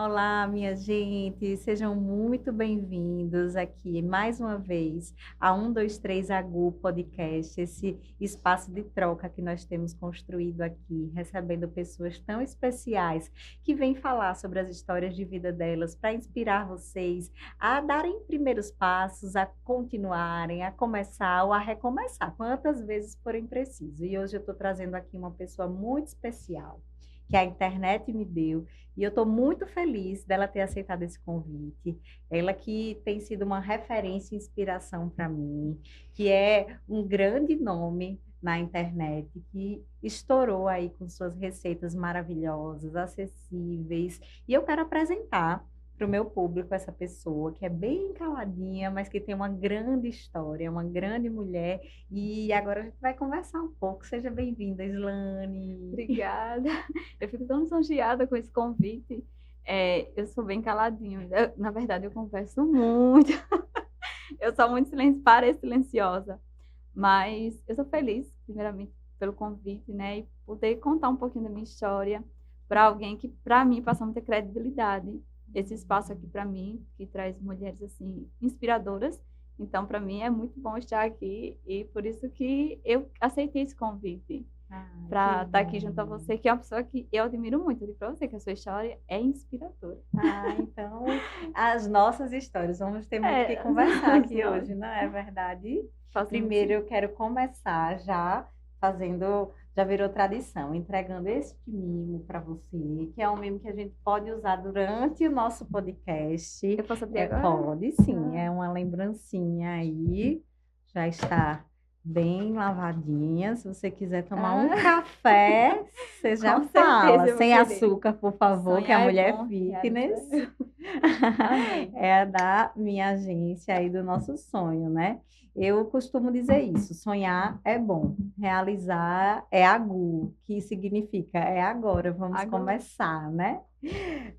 Olá, minha gente, sejam muito bem-vindos aqui mais uma vez a 123 Agu Podcast, esse espaço de troca que nós temos construído aqui, recebendo pessoas tão especiais que vêm falar sobre as histórias de vida delas para inspirar vocês a darem primeiros passos, a continuarem, a começar ou a recomeçar, quantas vezes forem preciso. E hoje eu estou trazendo aqui uma pessoa muito especial que a internet me deu. E eu estou muito feliz dela ter aceitado esse convite. Ela que tem sido uma referência e inspiração para mim, que é um grande nome na internet, que estourou aí com suas receitas maravilhosas, acessíveis. E eu quero apresentar para o meu público essa pessoa que é bem caladinha, mas que tem uma grande história, uma grande mulher. E agora a gente vai conversar um pouco. Seja bem-vinda, Islane. Obrigada. Eu fico tão lisonjeada com esse convite. Eu sou bem caladinha. Na verdade, eu converso muito. Eu sou muito pareço silenciosa. Mas eu sou feliz, primeiramente, pelo convite, né? E poder contar um pouquinho da minha história para alguém que, para mim, passa muita credibilidade. Esse espaço aqui, para mim, que traz mulheres, assim, inspiradoras. Então, para mim, é muito bom estar aqui. E por isso que eu aceitei esse convite Que para estar aqui junto a bom. você, que é uma pessoa que eu admiro muito. Eu digo para você que a sua história é inspiradora. Então, as nossas histórias, vamos ter muito o que É, conversar aqui nossa, hoje, não é verdade? faz muito Primeiro, eu sentido. quero começar já fazendo, já virou tradição, entregando este mimo para você, que é um mimo que a gente pode usar durante o nosso podcast. Eu posso abrir É, agora? pode sim, Ah, é uma lembrancinha aí, já está bem lavadinha. Se você quiser tomar um ah, café, você já com fala. certeza eu vou Sem querer. açúcar, por favor, que a Sonhar é mulher é bom, realizar. fitness. Amém. É a da minha agência aí do nosso sonho, né? Eu costumo dizer isso: sonhar é bom, realizar é agu, que significa é agora, vamos Agora, começar, né?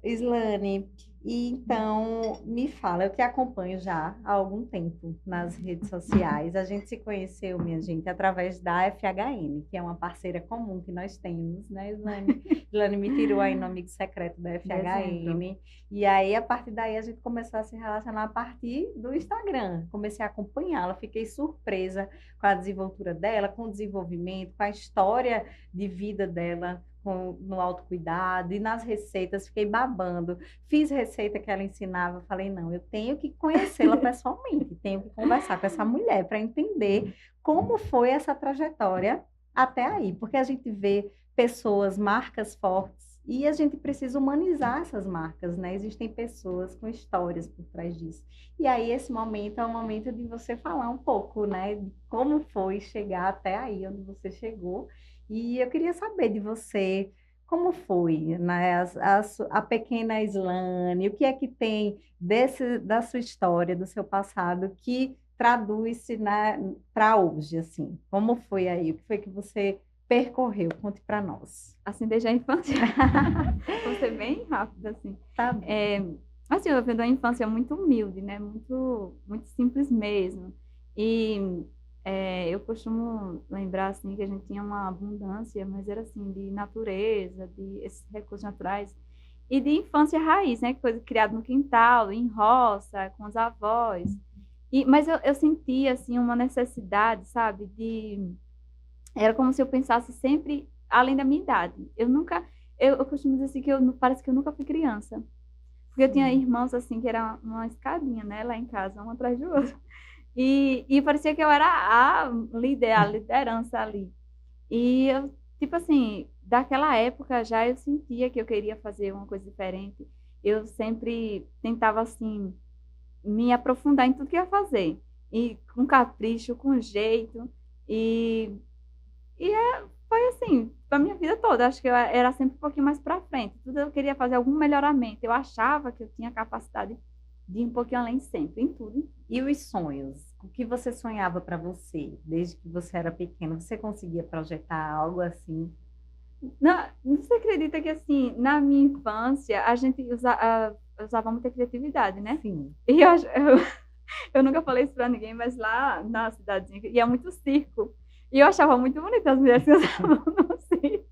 Islane, e então me fala, eu te acompanho já há algum tempo nas redes sociais. A gente se conheceu, minha gente, através da FHN, que é uma parceira comum que nós temos, né, Islane? Islane me tirou aí no amigo secreto da dezembro. FHN. E aí, a partir daí, a gente começou a se relacionar a partir do Instagram. Comecei a acompanhá-la, fiquei surpresa com a desenvoltura dela, com o desenvolvimento, com a história de vida dela no autocuidado e nas receitas, fiquei babando. Fiz receita que ela ensinava, falei, não, eu tenho que conhecê-la pessoalmente, tenho que conversar com essa mulher para entender como foi essa trajetória até aí, porque a gente vê pessoas, marcas fortes, e a gente precisa humanizar essas marcas, né? Existem pessoas com histórias por trás disso. E aí, esse momento é o momento de você falar um pouco, né? De como foi chegar até aí, onde você chegou. E eu queria saber de você, como foi, né? A pequena Islane, o que é que tem da sua história, do seu passado, que traduz-se, né, para hoje, assim? Como foi aí? O que foi que você percorreu? Conte para nós. Assim, desde a infância. Vou ser bem rápida, assim. Tá bom. É, assim, eu venho de uma infância muito humilde, né? Muito, muito simples mesmo. E eu costumo lembrar, assim, que a gente tinha uma abundância, mas era, assim, de natureza, de esses recursos naturais. E de infância raiz, né? Coisa criada no quintal, em roça, com os avós. Mas eu sentia, assim, uma necessidade, sabe? Era como se eu pensasse sempre além da minha idade. Eu costumo dizer assim que parece que eu nunca fui criança. Porque eu tinha Sim. irmãos assim que era uma escadinha, né, lá em casa, um atrás do outro. E parecia que eu era a líder, a liderança ali. E eu, tipo assim, daquela época já eu sentia que eu queria fazer uma coisa diferente. Eu sempre tentava assim me aprofundar em tudo que eu ia fazer. E com capricho, com jeito. E foi assim, a minha vida toda. Acho que eu era sempre um pouquinho mais para frente. Tudo eu queria fazer algum melhoramento. Eu achava que eu tinha capacidade de ir um pouquinho além sempre, em tudo. E os sonhos? O que você sonhava para você, desde que você era pequena? Você conseguia projetar algo assim? Não, você acredita que, assim, na minha infância, a gente usava muita criatividade, né? Sim. E eu nunca falei isso para ninguém, mas lá na cidadezinha ia muito circo. E eu achava muito bonito as mulheres que usavam no circo.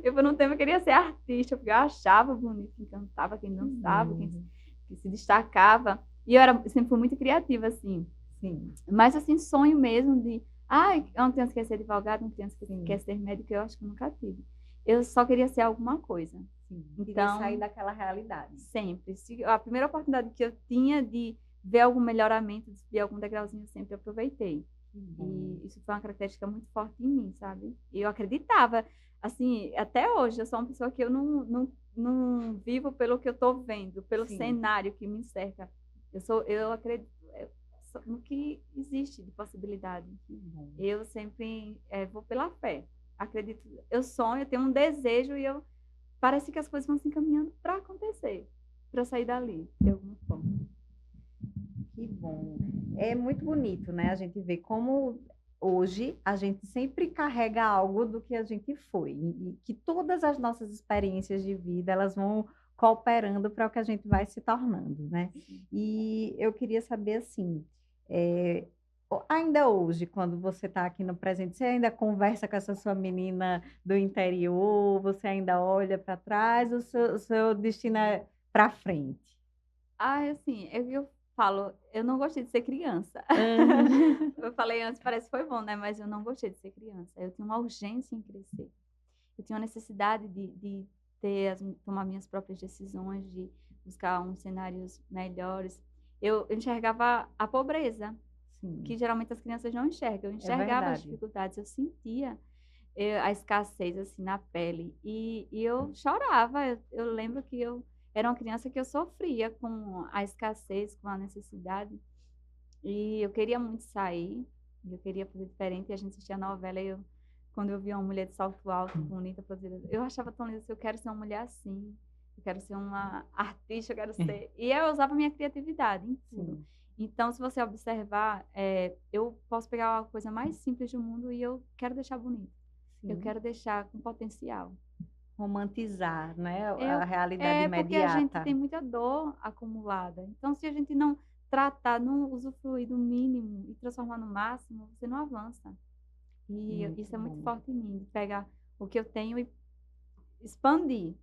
Eu, por um tempo, eu queria ser artista, porque eu achava bonito quem cantava, quem dançava, Uhum. que se destacava. E eu sempre fui muito criativa, assim. Sim, Mas, assim, sonho mesmo de... Ai, uma criança quer ser advogado, uma criança que quer sim, ser médico, eu acho que eu nunca tive. Eu só queria ser alguma coisa. sim. Queria sair Então, daquela realidade. sempre. A primeira oportunidade que eu tinha de ver algum melhoramento, de subir algum degrauzinho, eu sempre aproveitei. Que bom. E isso foi uma característica muito forte em mim, sabe? E eu acreditava, assim, até hoje, eu sou uma pessoa que eu não vivo pelo que eu estou vendo, pelo Sim, cenário que me cerca. Eu acredito no que existe de possibilidade. que bom. Eu sempre vou pela fé. Acredito, eu sonho, eu tenho um desejo e eu parece que as coisas vão se encaminhando para acontecer, para sair dali, de alguma forma. Que bom. É muito bonito, né? A gente vê como hoje a gente sempre carrega algo do que a gente foi e que todas as nossas experiências de vida elas vão cooperando para o que a gente vai se tornando, né? E eu queria saber assim, é, ainda hoje, quando você está aqui no presente, você ainda conversa com essa sua menina do interior? Você ainda olha para trás? O seu destino é para frente? Ah, assim, eu falo, eu não gostei de ser criança. Aham. Eu falei antes, parece que foi bom, né? Mas eu não gostei de ser criança. Eu tinha uma urgência em crescer. Eu tinha uma necessidade de tomar minhas próprias decisões, de buscar uns cenários melhores. Eu enxergava a pobreza, que Sim, geralmente as crianças não enxergam. Eu é enxergava as verdade. dificuldades, eu sentia a escassez assim na pele e eu chorava. Eu lembro que eu era uma criança que eu sofria com a escassez, com a necessidade e eu queria muito sair, eu queria fazer diferente. E a gente assistia a novela e quando eu via uma mulher de salto alto, bonita, eu achava tão linda assim, eu quero ser uma mulher assim, eu quero ser uma artista, eu quero ser. E eu usava minha criatividade em tudo. Sim, Então, se você observar, eu posso pegar a coisa mais simples do mundo e eu quero deixar bonito. Eu sim. quero deixar com potencial. Romantizar, né? A Eu, realidade é porque a gente imediata. tem muita dor acumulada. Então, se a gente não tratar, não usufruir do mínimo e transformar no máximo, você não avança. E Muito isso é muito bom. forte em mim, de pegar o que eu tenho e expandir.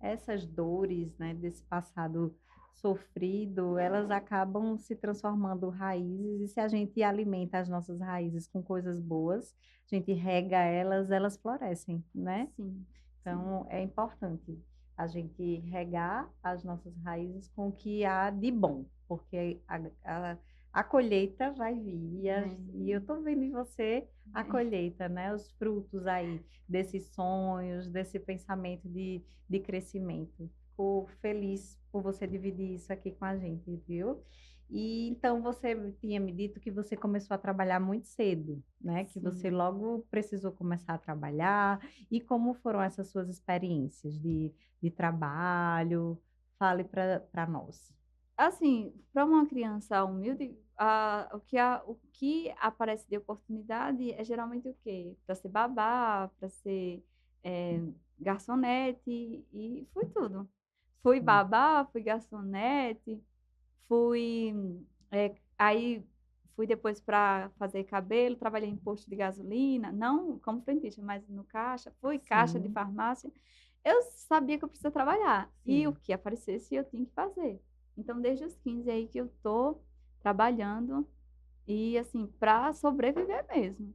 Essas dores, né, desse passado sofrido, elas acabam se transformando raízes, e se a gente alimenta as nossas raízes com coisas boas, a gente rega elas, elas florescem, né? Sim, sim. Então, é importante a gente regar as nossas raízes com o que há de bom, porque a colheita vai vir. E eu É, estou vendo em você a colheita, né? Os frutos aí desses sonhos, desse pensamento de crescimento. Fico feliz por você dividir isso aqui com a gente, viu? E então você tinha me dito que você começou a trabalhar muito cedo, né? Que você sim. logo precisou começar a trabalhar. E como foram essas suas experiências de trabalho? Fale para nós. Assim, para uma criança humilde, o que aparece de oportunidade é geralmente o quê? Para ser babá, para ser é, garçonete, e fui tudo. Fui Sim, babá, fui garçonete, fui. Aí fui depois para fazer cabelo, trabalhei em posto de gasolina, não como frentista, mas no caixa, fui caixa de sim, farmácia. Eu sabia que eu precisava trabalhar e o sim. que aparecesse eu tinha que fazer. Então, desde os 15 aí que eu tô trabalhando e assim, para sobreviver mesmo.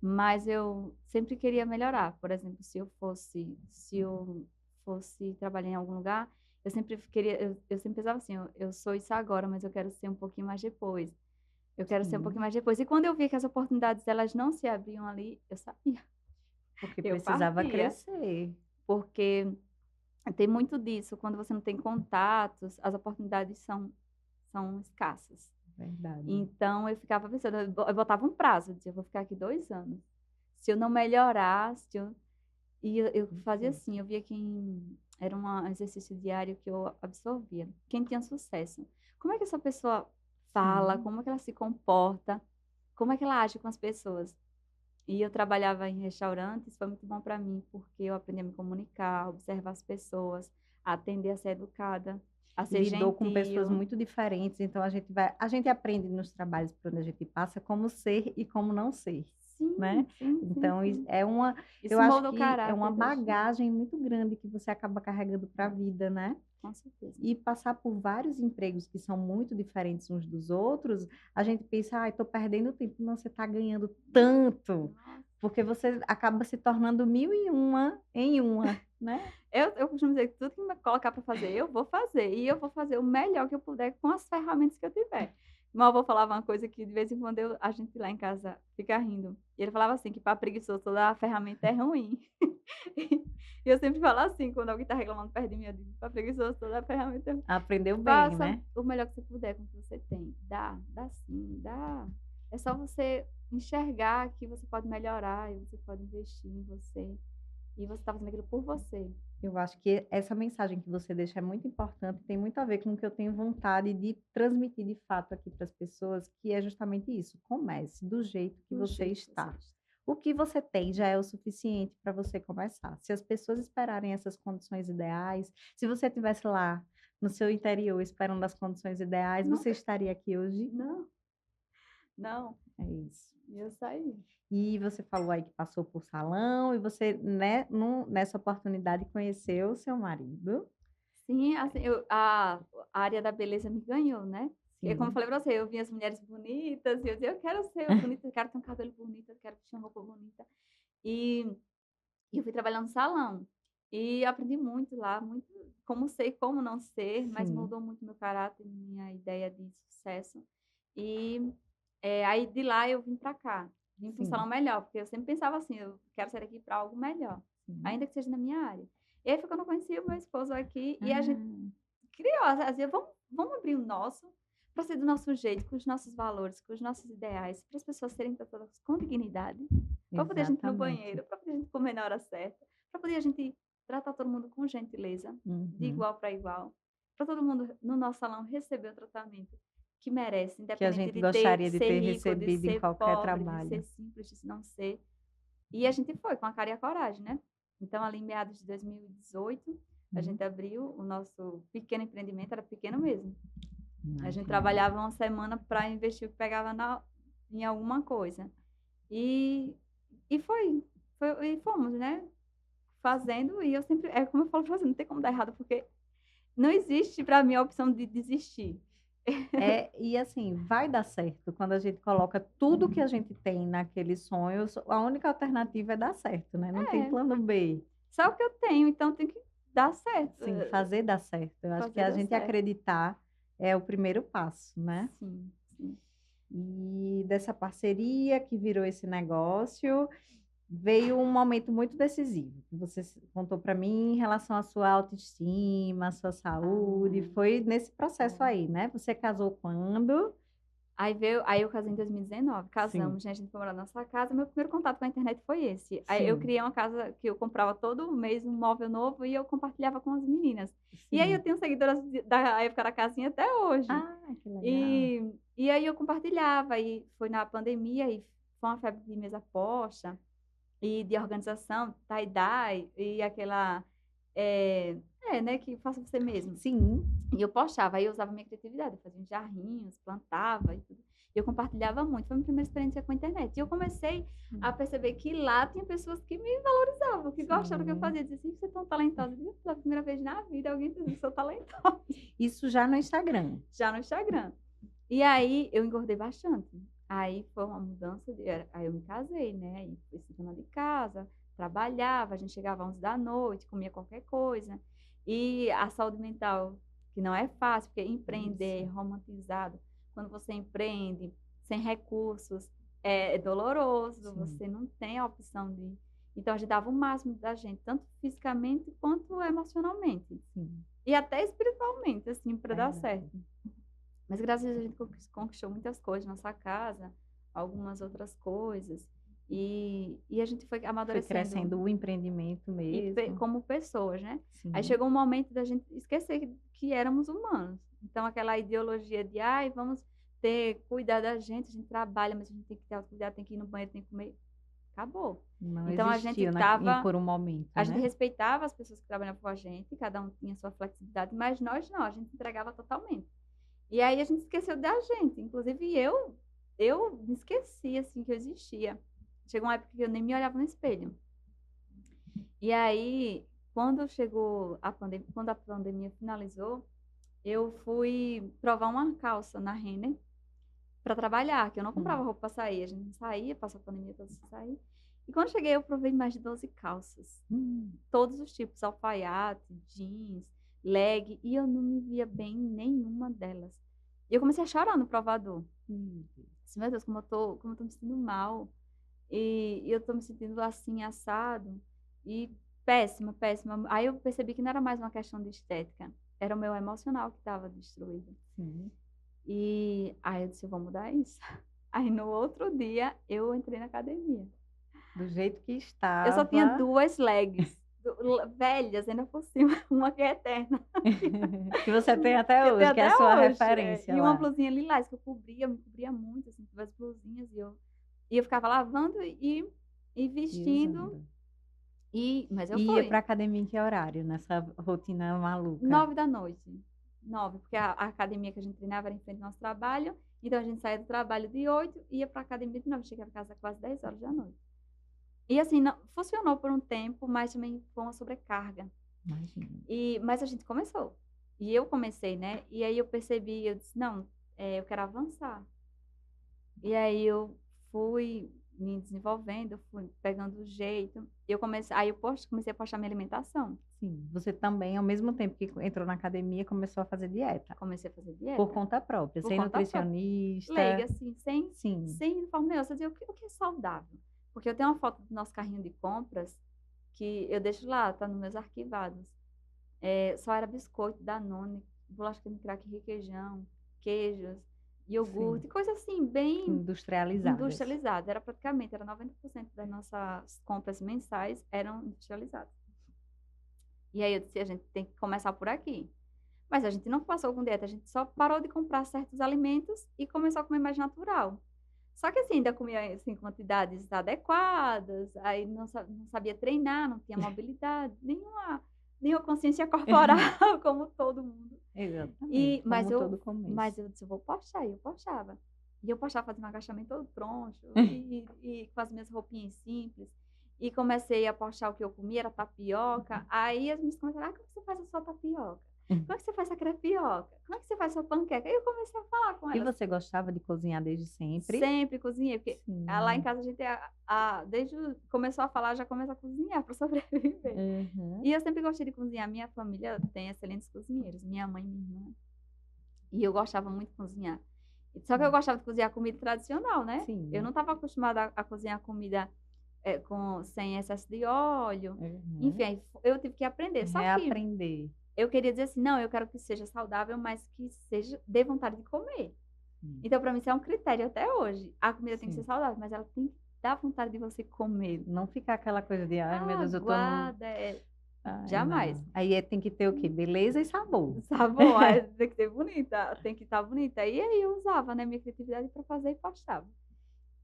Mas eu sempre queria melhorar. Por exemplo, se eu fosse trabalhar em algum lugar, eu sempre queria, eu sempre pensava assim, eu sou isso agora, mas eu quero ser um pouquinho mais depois. Eu quero ser um pouquinho Sim, mais depois. E quando eu via que as oportunidades elas não se abriam ali, eu saía, porque eu precisava partia, crescer. porque tem muito disso. Quando você não tem contatos, as oportunidades são escassas. Verdade. Então, eu ficava pensando, eu botava um prazo, eu dizia, eu vou ficar aqui 2 anos. Se eu não melhorar, e eu fazia Perfeito. assim, eu via era um exercício diário que eu absorvia. Quem tinha sucesso. Como é que essa pessoa fala? Sim, Como é que ela se comporta? Como é que ela age com as pessoas? E eu trabalhava em restaurantes, foi muito bom para mim, porque eu aprendi a me comunicar, a observar as pessoas, a atender a ser educada, a ser lidou com pessoas gentil. muito diferentes, então a gente aprende nos trabalhos por onde a gente passa como ser e como não ser. né? Sim, sim, Então, sim. eu Isso acho molda o que é caráter uma da gente, bagagem muito grande que você acaba carregando para a vida, né? com certeza. E passar por vários empregos que são muito diferentes uns dos outros, a gente pensa, ai, estou perdendo tempo. Não, você está ganhando tanto, Nossa. porque você acaba se tornando mil e uma em uma, né? Eu costumo dizer que tudo que me colocar para fazer, eu vou fazer. E eu vou fazer o melhor que eu puder com as ferramentas que eu tiver. Meu avô falava uma coisa que de vez em quando a gente lá em casa fica rindo. E ele falava assim, que para preguiçoso toda a ferramenta é ruim. E eu sempre falo assim, quando alguém está reclamando perto de mim, eu digo, para preguiçoso toda a ferramenta é ruim. Aprendeu bem, Faça né? o melhor que você puder com o que você tem. Dá sim, dá. É só você enxergar que você pode melhorar e você pode investir em você. E você está fazendo aquilo por você. Eu acho que essa mensagem que você deixa é muito importante, tem muito a ver com o que eu tenho vontade de transmitir de fato aqui para as pessoas, que é justamente isso. Comece do jeito que Do você jeito que você está. está. O que você tem já é o suficiente para você começar. Se as pessoas esperarem essas condições ideais, se você estivesse lá no seu interior esperando as condições ideais, você Nunca. estaria aqui hoje? Não, não. É isso. E eu saí. E você falou aí que passou por salão e você, né, nessa oportunidade conheceu o seu marido. Sim, assim, a área da beleza me ganhou, né? Porque como eu Sim. falei pra você, eu vi as mulheres bonitas e eu dizia, eu quero ser bonita, eu quero ter um cabelo bonito, eu quero vestir uma roupa bonita. E, e eu fui trabalhar no salão. E aprendi muito lá, muito como ser e como não ser, mas Sim, mudou muito meu caráter, minha ideia de sucesso. E aí de lá eu vim pra cá, vim para um salão sim, melhor, porque eu sempre pensava assim, eu quero sair daqui para algo melhor, sim. ainda que seja na minha área. E aí foi quando eu conheci o meu esposo aqui e a gente Ah, criou, assim, vamos abrir o nosso, para ser do nosso jeito, com os nossos valores, com os nossos ideais, para as pessoas serem tratadas com dignidade, para poder a gente ir no exatamente. banheiro, para poder a gente comer na hora certa, para poder a gente tratar todo mundo com gentileza, de Uhum. igual para igual, para todo mundo no nosso salão receber o tratamento que merece, Que a independente gente de ter, gostaria de ser ter rico, de recebido em ser qualquer pobre, de ser trabalho. simples, de não ser. E a gente foi com a cara e a coragem, né? Então, ali em meados de 2018, a Uhum. gente abriu o nosso pequeno empreendimento, era pequeno mesmo. A Ai, gente que legal. trabalhava uma semana para investir o que pegava em alguma coisa. E, e fomos, né? Fazendo, e eu sempre, é como eu falo pra você, não tem como dar errado, porque não existe para mim a opção de desistir. É, e assim, vai dar certo quando a gente coloca tudo que a gente tem naquele sonho, a única alternativa é dar certo, né? Não tem É, plano B. só o que eu tenho, então tem que dar certo, Sim, fazer dar certo. Eu acho que fazer a dar gente certo. acreditar é o primeiro passo, né? Sim, sim. E dessa parceria que virou esse negócio, veio um momento muito decisivo, que você contou para mim em relação à sua autoestima, à sua saúde, Ah, foi nesse processo foi. aí, né? Você casou quando? Aí eu casei em 2019, Sim, casamos, né, a gente foi morar na nossa casa, meu primeiro contato com a internet foi esse. Aí eu sim, criei uma casa que eu comprava todo mês um móvel novo e eu compartilhava com as meninas. E aí eu sim. tenho seguidoras da época da casinha até hoje. Ah, que legal. E aí eu compartilhava, e foi na pandemia, e foi uma febre de mesa posta, e de organização, tie-dye, e aquela, né, que faça você mesmo. Sim, E eu postava, aí eu usava minha criatividade, eu fazia uns jarrinhos, plantava e tudo. E eu compartilhava muito, foi a minha primeira experiência com a internet. E eu comecei a perceber que lá tinha pessoas que me valorizavam, que gostavam do que eu sim. fazia. Diziam assim, você é tão talentosa. Eu disse, pela primeira vez na vida, alguém dizendo que eu sou talentosa. Isso já no Instagram. Já no Instagram. E aí eu engordei bastante. Aí foi uma mudança, aí eu me casei, né? Aí fui ser dona de casa, trabalhava, a gente chegava às 11 da noite, comia qualquer coisa. E a saúde mental, que não é fácil, porque empreender é Isso. romantizado. Quando você empreende sem recursos, é doloroso, Sim, você não tem a opção de. Então a gente dava o máximo da gente, tanto fisicamente quanto emocionalmente. sim, E até espiritualmente, assim, para dar verdade. certo. Mas graças a Deus a gente conquistou muitas coisas na nossa casa, algumas outras coisas. E a gente foi Foi amadurecendo crescendo o empreendimento mesmo. como pessoas, né? Aí Sim, chegou um momento da gente esquecer que éramos humanos. Então aquela ideologia de, ai, vamos ter cuidar da gente, a gente trabalha, mas a gente tem que ter autocuidado, tem que ir no banheiro, tem que comer. Acabou. não Então existiu por um momento, a gente né? respeitava as pessoas que trabalhavam com a gente, cada um tinha sua flexibilidade, mas nós não, a gente entregava totalmente. E aí a gente esqueceu da gente. Inclusive eu me esqueci, assim, que eu existia. chegou uma época que eu nem me olhava no espelho. E aí, quando a pandemia finalizou, eu fui provar uma calça na Renner para trabalhar, que eu não comprava Hum. roupa para sair, a gente não saía, passou a pandemia toda sem sair. E quando cheguei, eu provei mais de 12 calças. Todos os tipos, alfaiate, jeans, leg, e eu não me via bem em nenhuma delas. E eu comecei a chorar no provador. Assim, meu Deus, como eu tô me sentindo mal. E eu tô me sentindo assim, assado. E péssima, péssima. Aí eu percebi que não era mais uma questão de estética. Era o meu emocional que estava destruído. Sim. E aí eu disse, eu vou mudar isso. Aí no outro dia, eu entrei na academia. Do jeito que Eu só tinha estava, 2 legs. Velhas, ainda por cima. Uma que é eterna. que você tem Que até eu tenho hoje, que é a até sua hoje. referência E uma lá. blusinha lilás que eu me cobria muito, assim, com as blusinhas. E eu ficava lavando e E vestindo. usando. Mas eu E ia fui. para academia em que horário, nessa rotina maluca? 9 da noite. 9, porque a academia que a gente treinava era em frente ao nosso trabalho. Então a gente saía do trabalho de 8 e ia para a academia de 9. Chegava em casa quase 10 horas da noite. E assim, não, funcionou por um tempo, mas também foi uma sobrecarga. Imagina. Mas a gente começou. E eu comecei, né? E aí eu percebi, eu disse, não, eu quero avançar. E aí eu fui me desenvolvendo, fui pegando o jeito. Aí eu comecei a postar minha alimentação. Sim, você também, ao mesmo tempo que entrou na academia, começou a fazer dieta. Comecei a fazer Por dieta. conta própria, Por sem conta própria. nutricionista. Leiga, assim, sem Sim. uniforme nenhum. Eu dizia, o que é saudável? Porque eu tenho uma foto do nosso carrinho de compras que eu deixo lá, tá nos meus arquivados. Só era biscoito, Danone, bolacha creme crack, requeijão, queijos, iogurte, Sim. coisa assim, bem Industrializadas. industrializada. Era 90% das nossas compras mensais eram industrializadas. E aí eu disse, a gente tem que começar por aqui. Mas a gente não passou com dieta, a gente só parou de comprar certos alimentos e começou a comer mais natural. Só que assim, ainda comia assim, quantidades adequadas, aí não sabia treinar, não tinha mobilidade, nenhuma consciência corporal, como todo mundo. Exatamente, Mas como todo começo. eu disse, eu vou postar, e eu postava. E eu postava fazendo um agachamento todo troncho, e com as minhas roupinhas simples. E comecei a postar o que eu comia, era tapioca. Aí as meninas começaram, como você faz a sua tapioca? Como é que você faz a crepioca? Como é que você faz a sua panqueca? Aí eu comecei a falar com E elas. você gostava de cozinhar desde sempre? Sempre cozinhei, porque Sim. lá em casa a gente, começou a falar, já começa a cozinhar para sobreviver. Uhum. E eu sempre gostei de cozinhar. Minha família tem excelentes cozinheiros, minha mãe e minha irmã. E eu gostava muito de cozinhar. Só que eu gostava de cozinhar comida tradicional, né? Sim. Eu não estava acostumada a cozinhar comida sem excesso de óleo. Uhum. Enfim, aí eu tive que aprender. Só que Reaprender. eu queria dizer assim, não, eu quero que seja saudável, mas que dê vontade de comer. Então, para mim, isso é um critério até hoje. A comida tem que ser saudável, mas ela tem que dar vontade de você comer. Não ficar aquela coisa de, ai meu Deus, eu tô no... Aguada, jamais. Não. Aí tem que ter o quê? Beleza e sabor. Sabor, tem que ser bonita, tem que estar bonita. E aí eu usava, né, minha criatividade para fazer e postava.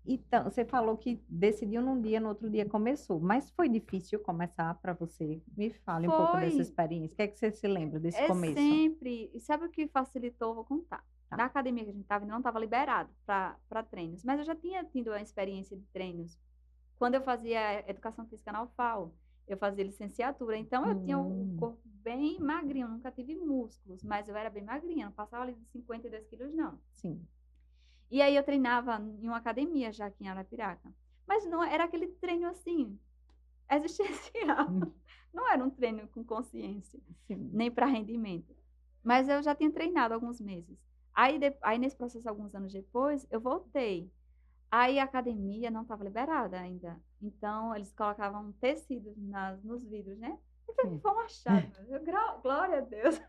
Então, você falou que decidiu num dia, no outro dia começou. Mas foi difícil começar para você? Me fale um pouco dessa experiência. O que é que você se lembra desse começo? Sempre. E sabe o que facilitou? Vou contar. Tá. Na academia que a gente estava, não estava liberado para treinos. Mas eu já tinha tido a experiência de treinos. Quando eu fazia educação física na UFAL, eu fazia licenciatura. Então, eu tinha um corpo bem magrinho. Nunca tive músculos, mas eu era bem magrinha. Não passava ali de 52 quilos, não. Sim. E aí eu treinava em uma academia já aqui em Arapiraca. Mas não era aquele treino assim, existencial. Não era um treino com consciência, Sim. nem para rendimento. Mas eu já tinha treinado alguns meses. Aí nesse processo, alguns anos depois, eu voltei. Aí a academia não estava liberada ainda. Então, eles colocavam tecidos nos vidros, né? E foi uma chave. Glória a Deus.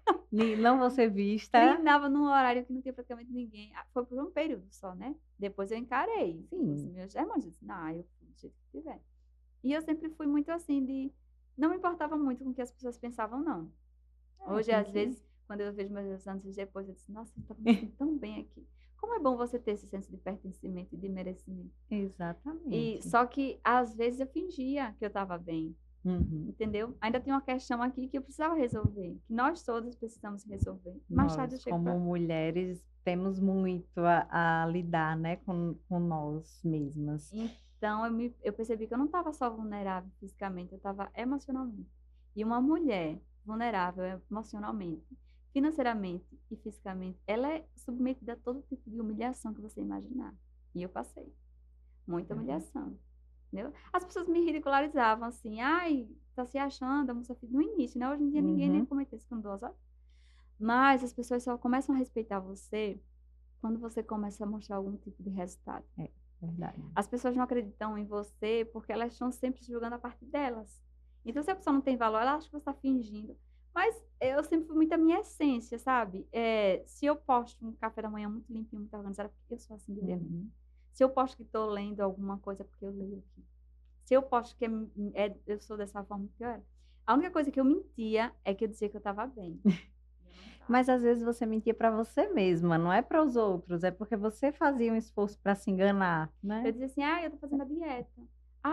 Não você vista. Treinava num horário que não tinha praticamente ninguém. Foi por um período só, né? Depois eu encarei. Sim. Os meus irmãos disseram, não, eu fui do jeito que tiver. E eu sempre fui muito assim, não me importava muito com o que as pessoas pensavam, não. Hoje, às vezes, quando eu vejo meus anos depois, eu disse, nossa, eu estava me sentindo tão bem aqui. Como é bom você ter esse senso de pertencimento e de merecimento. Exatamente. Só que, às vezes, eu fingia que eu estava bem. Uhum. Entendeu? Ainda tem uma questão aqui que eu precisava resolver, que nós todos precisamos resolver. Nós, como mulheres, temos muito a lidar, né, com nós mesmas. Então, eu percebi que eu não estava só vulnerável fisicamente, eu estava emocionalmente. E uma mulher vulnerável emocionalmente, financeiramente e fisicamente, ela é submetida a todo tipo de humilhação que você imaginar. E eu passei. Muita humilhação. Entendeu? As pessoas me ridicularizavam assim, ai, tá se achando, a moça no início, né? Hoje em dia ninguém nem Uhum. comenta isso com duas horas. Mas as pessoas só começam a respeitar você quando você começa a mostrar algum tipo de resultado. É verdade. As pessoas não acreditam em você porque elas estão sempre julgando a parte delas. Então, se a pessoa não tem valor, ela acha que você está fingindo. Mas eu sempre fui muito a minha essência, sabe? Se eu posto um café da manhã muito limpinho, muito organizado, é porque eu sou assim diariamente. Uhum. Se eu posto que estou lendo alguma coisa, é porque eu leio aqui. Se eu posto que eu sou dessa forma que eu era. A única coisa que eu mentia é que eu dizia que eu estava bem. Mas às vezes você mentia para você mesma, não é para os outros, é porque você fazia um esforço para se enganar, Eu né? dizia assim, eu tô fazendo a dieta.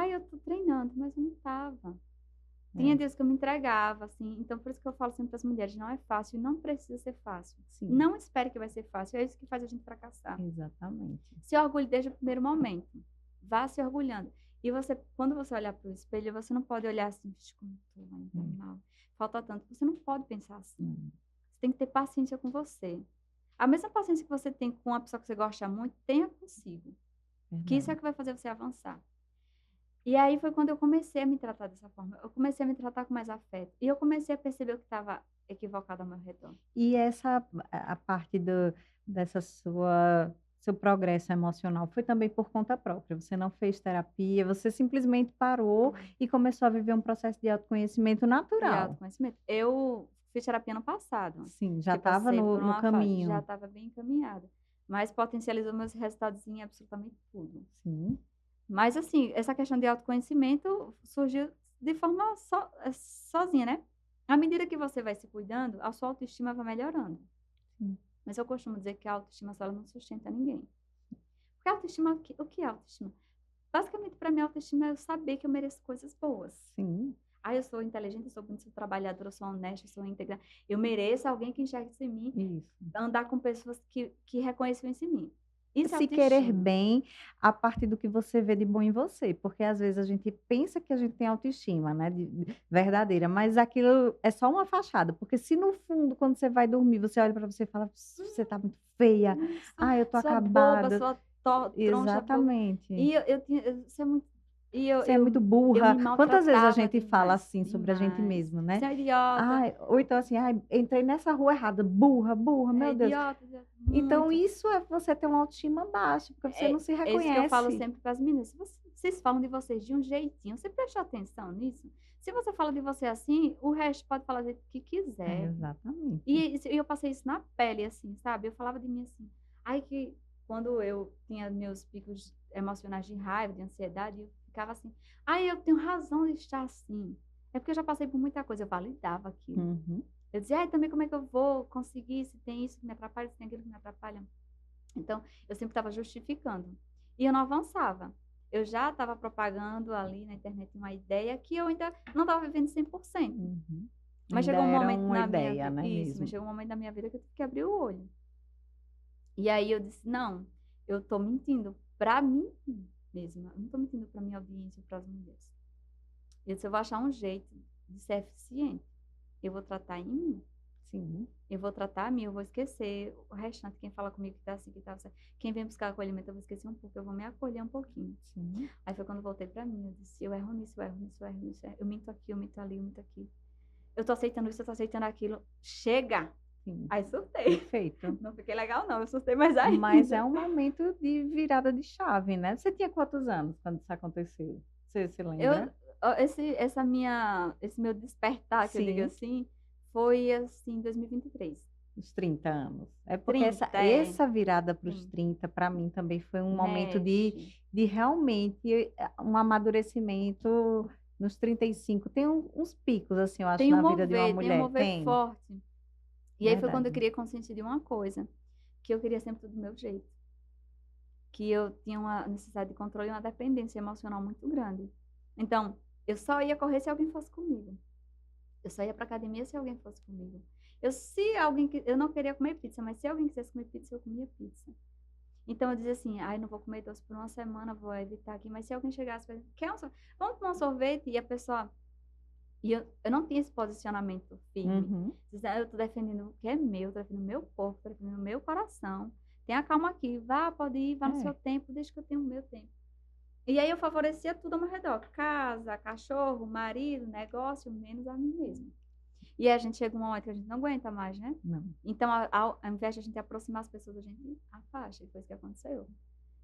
Eu tô treinando, mas eu não tava. Tinha É, dias que eu me entregava, assim. Então, por isso que eu falo sempre para as mulheres, não é fácil e não precisa ser fácil. sim, Não espere que vai ser fácil, é isso que faz a gente fracassar. exatamente. Se orgulhe desde o primeiro momento. Vá se orgulhando. E você, quando você olhar para o espelho, você não pode olhar assim, "Vixe, como eu tô ainda mal. Falta tanto." Você não pode pensar assim. Você tem que ter paciência com você. A mesma paciência que você tem com uma pessoa que você gosta muito, tenha consigo. Que isso é Verdade. que vai fazer você avançar. E aí foi quando eu comecei a me tratar dessa forma. Eu comecei a me tratar com mais afeto. E eu comecei a perceber o que estava equivocado ao meu redor. E essa a parte dessa seu progresso emocional foi também por conta própria. Você não fez terapia, você simplesmente parou e começou a viver um processo de autoconhecimento De natural. autoconhecimento. Eu fiz terapia no passado. Sim, já Que eu estava passei por no uma fase, já caminho. estava bem encaminhada. Mas potencializou meus resultados em absolutamente tudo. Sim. Mas, assim, essa questão de autoconhecimento surgiu de forma sozinha, né? À medida que você vai se cuidando, a sua autoestima vai melhorando. Sim. Mas eu costumo dizer que a autoestima só ela não sustenta ninguém. Porque a autoestima, o que é autoestima? Basicamente, para mim, a autoestima é eu saber que eu mereço coisas boas. Sim. Eu sou inteligente, eu sou bonita, sou trabalhadora, eu sou honesta, eu sou íntegra. Eu mereço alguém que enxergue isso em mim, Isso. andar com pessoas que reconheçam isso em mim. Isso é Se querer autoestima. bem a partir do que você vê de bom em você, porque às vezes a gente pensa que a gente tem autoestima, né, verdadeira, mas aquilo é só uma fachada, porque se no fundo, quando você vai dormir, você olha para você e fala: "Você tá muito feia. Isso. Eu tô Sua boba, acabada". sua troncha boba. Exatamente. E você é muito. E Você é muito eu me burra. Quantas vezes a maltratava gente fala demais, assim sobre a gente demais. mesmo, né? Você é idiota, Ou então assim: "Ai, entrei nessa rua errada, burra, burra, é meu Deus". idiota, idiota, Então muito. isso é você ter uma autoestima baixa, porque você não se É isso que eu falo reconhece. sempre para as meninas. Se vocês falam de vocês de um jeitinho, você presta atenção nisso? Se você fala de você assim, o resto pode falar do jeito que quiser. Exatamente. E eu passei isso na pele, assim, sabe? Eu falava de mim assim. Que quando eu tinha meus picos emocionais de raiva, de ansiedade, eu ficava assim. Eu tenho razão de estar assim. É porque eu já passei por muita coisa, eu validava aquilo. Uhum. Eu dizia, também como é que eu vou conseguir se tem isso que me atrapalha, se tem aquilo que me atrapalha. Então, eu sempre estava justificando. E eu não avançava. Eu já estava propagando ali na internet uma ideia que eu ainda não estava vivendo 100%. Uhum. Mas Ainda chegou um era momento uma na minha ideia, vida, né, isso, mas mesmo. chegou um momento da minha vida que eu tive que abrir o olho. E aí eu disse, não, eu estou mentindo para mim mesma. Eu não estou mentindo para minha audiência, para as mulheres. Eu disse, eu vou achar um jeito de ser eficiente. Eu vou tratar em mim. Sim. Eu vou tratar a mim, eu vou esquecer o restante, quem fala comigo que tá assim, que tá assim. Quem vem buscar acolhimento, eu vou esquecer um pouco, eu vou me acolher um pouquinho. Sim. Aí foi quando eu voltei pra mim, eu disse, eu erro nisso, eu erro nisso, eu erro nisso. Eu minto aqui, eu minto ali, eu minto aqui. Eu tô aceitando isso, eu tô aceitando aquilo. Chega! Sim. Aí surtei. Perfeito. Não fiquei legal não, eu surtei mais ainda. Mas é um momento de virada de chave, né? Você tinha quantos anos quando isso aconteceu? Você se lembra? Esse meu despertar, que eu digo Sim. assim, foi assim, em 2023. Os 30 anos. É porque 30, essa virada para os Sim. 30, para mim, também foi um momento Mexe. de realmente um amadurecimento nos 35. Tem uns picos, assim, eu acho, Tem um na vida de uma mover, tem um mulher. mover Tem. forte. E aí foi quando eu Verdade. criei consciência de uma coisa, que eu queria sempre tudo do meu jeito. Que eu tinha uma necessidade de controle e uma dependência emocional muito grande. Então, eu só ia correr se alguém fosse comigo. Eu só ia pra academia se alguém fosse comigo. Eu não queria comer pizza, mas se alguém quisesse comer pizza, eu comia pizza. Então eu dizia assim, ai, não vou comer doce por uma semana, vou evitar aqui. Mas se alguém chegasse e falasse, quer um sorvete? Vamos tomar um sorvete? E a pessoa... E eu não tinha esse posicionamento firme. Uhum. Eu tô defendendo o que é meu, tô defendendo o meu corpo, tô defendendo o meu coração. Tenha calma aqui, vá, pode ir, vá no seu É. tempo, deixa que eu tenho o meu tempo. E aí eu favorecia tudo ao meu redor. Casa, cachorro, marido, negócio, menos a mim mesma. E aí a gente chega um momento que a gente não aguenta mais, né? Não. Então, ao invés de a gente aproximar as pessoas, a gente afasta. E foi isso que aconteceu.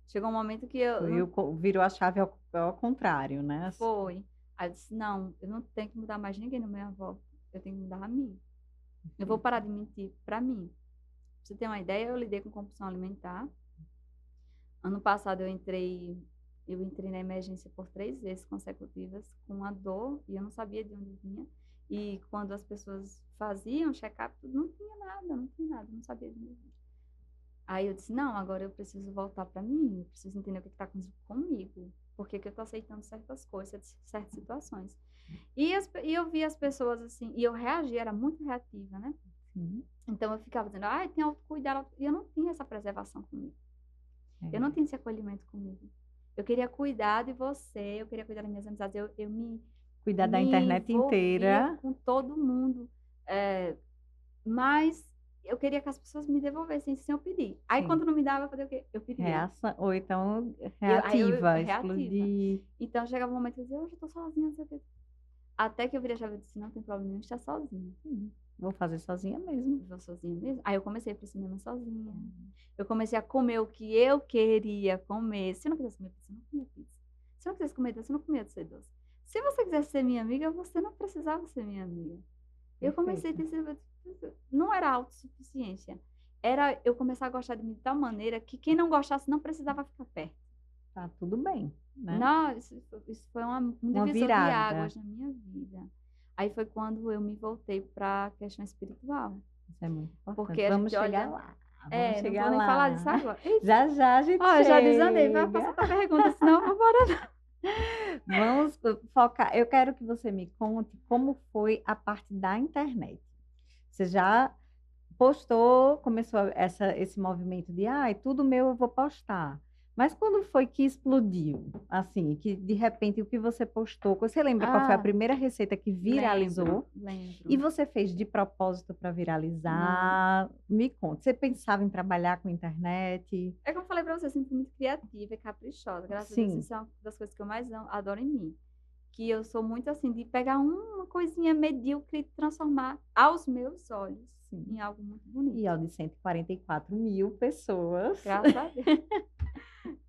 Chegou um momento que Virou a chave ao contrário, né? Foi. Aí eu disse, não, eu não tenho que mudar mais ninguém na minha volta. Eu tenho que mudar a mim. Eu vou parar de mentir pra mim. Pra você ter uma ideia, eu lidei com compulsão alimentar. Ano passado eu entrei na emergência por 3 vezes consecutivas com uma dor e eu não sabia de onde vinha. E quando as pessoas faziam check-up, não tinha nada, não sabia de onde vinha. Aí eu disse, não, agora eu preciso voltar para mim, eu preciso entender o que está acontecendo comigo, por que que eu estou aceitando certas coisas, certas situações. E eu vi as pessoas assim, e eu reagia, era muito reativa, né? Sim. Então eu ficava dizendo, tem autocuidado, e eu não tinha essa preservação comigo. Eu não tinha esse acolhimento comigo. Eu queria cuidar de você, eu queria cuidar das minhas amizades, eu Cuidar da me internet envolvia inteira. com todo mundo. Mas eu queria que as pessoas me devolvessem sem eu pedir. Aí Sim. quando não me dava, eu fazia o quê? Eu pedia. Reação, ou então Reativa. reativa, explodir. Então chegava um momento que eu dizia, hoje eu tô sozinha, não sei o quê. Até que eu virei a chave e disse, não tem problema nenhum estar sozinha. Vou fazer sozinha mesmo. Vou sozinha mesmo. Aí eu comecei a ir pro cinema sozinha. Eu comecei a comer o que eu queria comer. Se eu não quisesse comer pizza, eu não comia pizza. Se eu não quisesse comer doce, eu não comia doce. Se você quisesse ser minha amiga, você não precisava ser minha amiga. Eu comecei a dizer, não era autossuficiência. Era eu começar a gostar de mim de tal maneira que quem não gostasse não precisava ficar perto. Tá tudo bem, né? Não, isso foi um divisor de virada. águas na minha vida. Aí foi quando eu me voltei para a questão espiritual. Isso é muito importante. Porque Vamos chegar lá. Vamos chegar não vou nem lá. falar disso agora. Já a gente já chega. desandei. Vai passar outra pergunta, senão eu vou parar. Vamos focar. Eu quero que você me conte como foi a parte da internet. Você já postou, começou esse movimento de, tudo meu eu vou postar. Mas quando foi que explodiu? Assim, que de repente o que você postou, você lembra qual foi a primeira receita que viralizou? Lembro. E você fez de propósito para viralizar? Não. Me conta, você pensava em trabalhar com internet? É como eu falei para você, eu sempre fui muito criativa e caprichosa. Graças a Deus, isso é uma das coisas que eu mais adoro em mim. Que eu sou muito assim, de pegar uma coisinha medíocre e transformar aos meus olhos em algo muito bonito. E ao de 144 mil pessoas. Graças a Deus.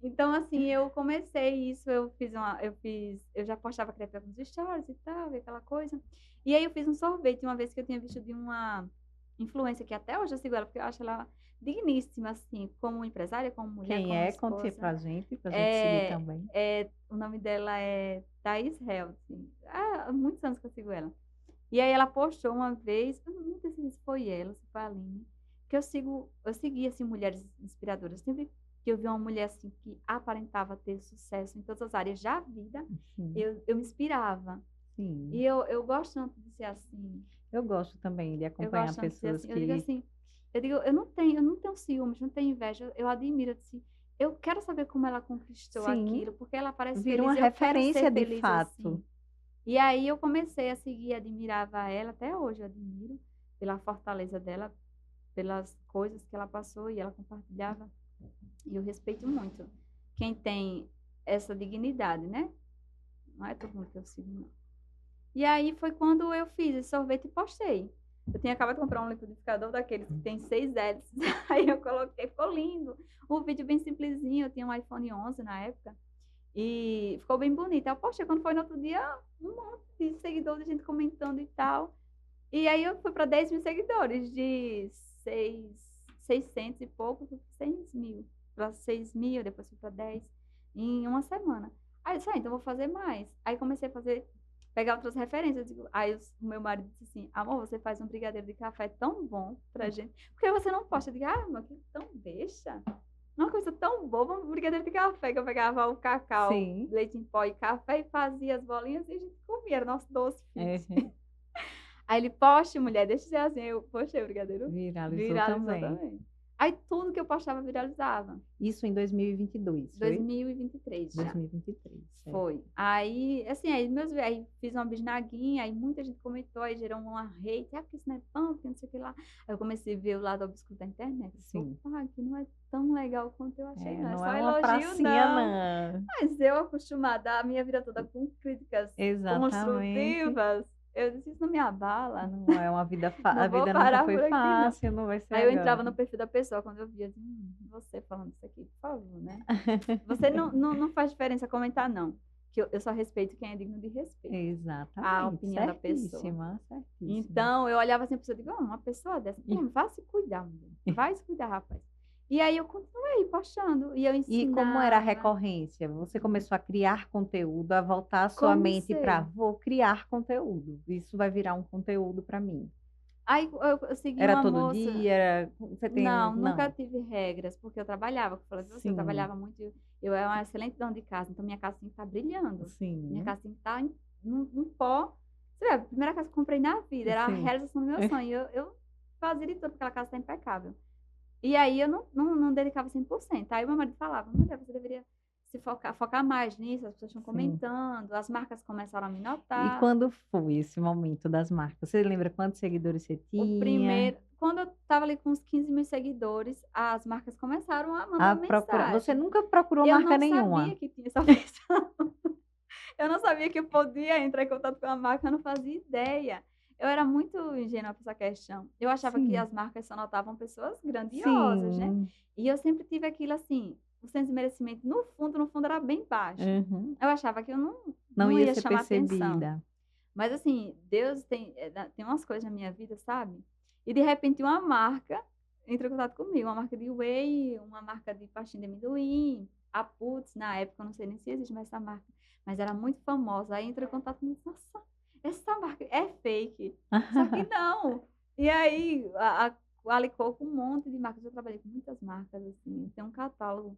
Então, assim, eu comecei isso, eu já postava crepe nos stories e tal, e aquela coisa. E aí eu fiz um sorvete uma vez que eu tinha visto de uma influencer, que até hoje eu sigo ela, porque eu acho ela digníssima, assim, como empresária, como mulher, Quem como é? esposa. Conte pra gente seguir também. O nome dela é Thaís Helting. Há muitos anos que eu sigo ela. E aí ela postou uma vez, eu não sei se foi ela, se foi a Aline, que eu segui, assim, mulheres inspiradoras. Sempre que eu vi uma mulher, assim, que aparentava ter sucesso em todas as áreas da vida, eu me inspirava. Sim. E eu gosto tanto de ser assim. Eu gosto também de acompanhar pessoas que... Eu digo assim, eu não tenho ciúmes, não tenho inveja, eu admiro, assim, eu quero saber como ela conquistou aquilo, porque ela parece feliz. Vira uma referência de fato. Assim. E aí eu comecei a seguir, admirava ela, até hoje eu admiro, pela fortaleza dela, pelas coisas que ela passou e ela compartilhava. E eu respeito muito quem tem essa dignidade, né? Não é todo mundo que eu sigo, não. E aí foi quando eu fiz esse sorvete e postei. Eu tinha acabado de comprar um liquidificador daqueles que tem 6 hélices. Aí eu coloquei, ficou lindo. Um vídeo bem simplesinho, eu tinha um iPhone 11 na época. E ficou bem bonito. Eu postei, quando foi no outro dia, um monte de seguidores, de gente comentando e tal. E aí eu fui para 10 mil seguidores, de 600 e pouco, fui para 6 mil. Para 6 mil, depois fui para 10, em uma semana. Aí eu disse, então vou fazer mais. Aí comecei a pegar outras referências. Aí o meu marido disse assim, amor, você faz um brigadeiro de café tão bom pra gente. Por que você não posta? Eu digo, mas que tão besta. Uma coisa tão boba, um brigadeiro de café, que eu pegava o cacau, leite em pó e café e fazia as bolinhas e a gente comia, era nosso doce. Aí ele, poste, mulher, deixa eu ser assim. Eu postei o brigadeiro. Viralizou também. Aí tudo que eu postava viralizava. Isso em 2022, foi? 2023 já. 2023, certo. Foi. Aí, assim, aí fiz uma bisnaguinha, aí muita gente comentou, aí gerou uma hate, porque isso não é pão, que não sei o que lá. Aí eu comecei a ver o lado obscuro da internet. Sim. Opa, aqui não é tão legal quanto eu achei, não. É Não só é uma elogio, pracinha, não. não. Mas eu, acostumada a minha vida toda com críticas Exatamente. construtivas, eu disse, isso não me abala. Não é uma vida fácil. A Não vou vida nunca parar foi por aqui, não. fácil, não vai ser Aí eu agora. entrava no perfil da pessoa, quando eu via, assim, você falando isso aqui, por favor, né? Você não faz diferença comentar, não. Que eu só respeito quem é digno de respeito. Exatamente. A opinião da pessoa. Certíssima. Então, eu olhava assim, a pessoa e digo, uma pessoa dessa, pô, vai se cuidar, mulher. Vai se cuidar, rapaz. E aí eu continuei postando, e eu ensinava. E como era a recorrência? Você começou a criar conteúdo, a voltar a sua mente para vou criar conteúdo. Isso vai virar um conteúdo para mim. Aí eu segui Era uma todo moça. dia? Você tem Não, nunca tive regras, porque eu trabalhava, como eu falei pra você, eu Sim. trabalhava muito, eu era uma excelente dona de casa, então minha casa tem que estar brilhando. Sim. Minha casa tem que estar num pó. Você vê, a primeira casa que eu comprei na vida, era a Sim. realização do meu sonho. Eu fazia de tudo, porque aquela casa está impecável. E aí eu não dedicava 100%. Aí o meu marido falava, mulher, você deveria se focar mais nisso, as pessoas estão Sim. comentando, as marcas começaram a me notar. E quando foi esse momento das marcas? Você lembra quantos seguidores você tinha? O primeiro, quando eu estava ali com uns 15 mil seguidores, as marcas começaram a mandar mensagem. Você nunca procurou Eu marca não nenhuma? sabia que tinha essa opção. Eu não sabia que eu podia entrar em contato com a marca, eu não fazia ideia. Eu era muito ingênua com essa questão. Eu achava que Sim. as marcas só notavam pessoas grandiosas, né? Sim. E eu sempre tive aquilo assim, o senso de merecimento, no fundo era bem baixo. Uhum. Eu achava que eu Não ia ia ser chamar atenção. percebida. Mas assim, Deus tem umas coisas na minha vida, sabe? E de repente uma marca entrou em contato comigo, uma marca de whey, uma marca de pastinha de amendoim, a Putz, na época, eu não sei nem se existe mais essa marca, mas era muito famosa. Aí entrou em contato comigo, nossa, essa marca é fake. Só que não. E aí, alicou com um monte de marcas. Eu trabalhei com muitas marcas, assim, tem um catálogo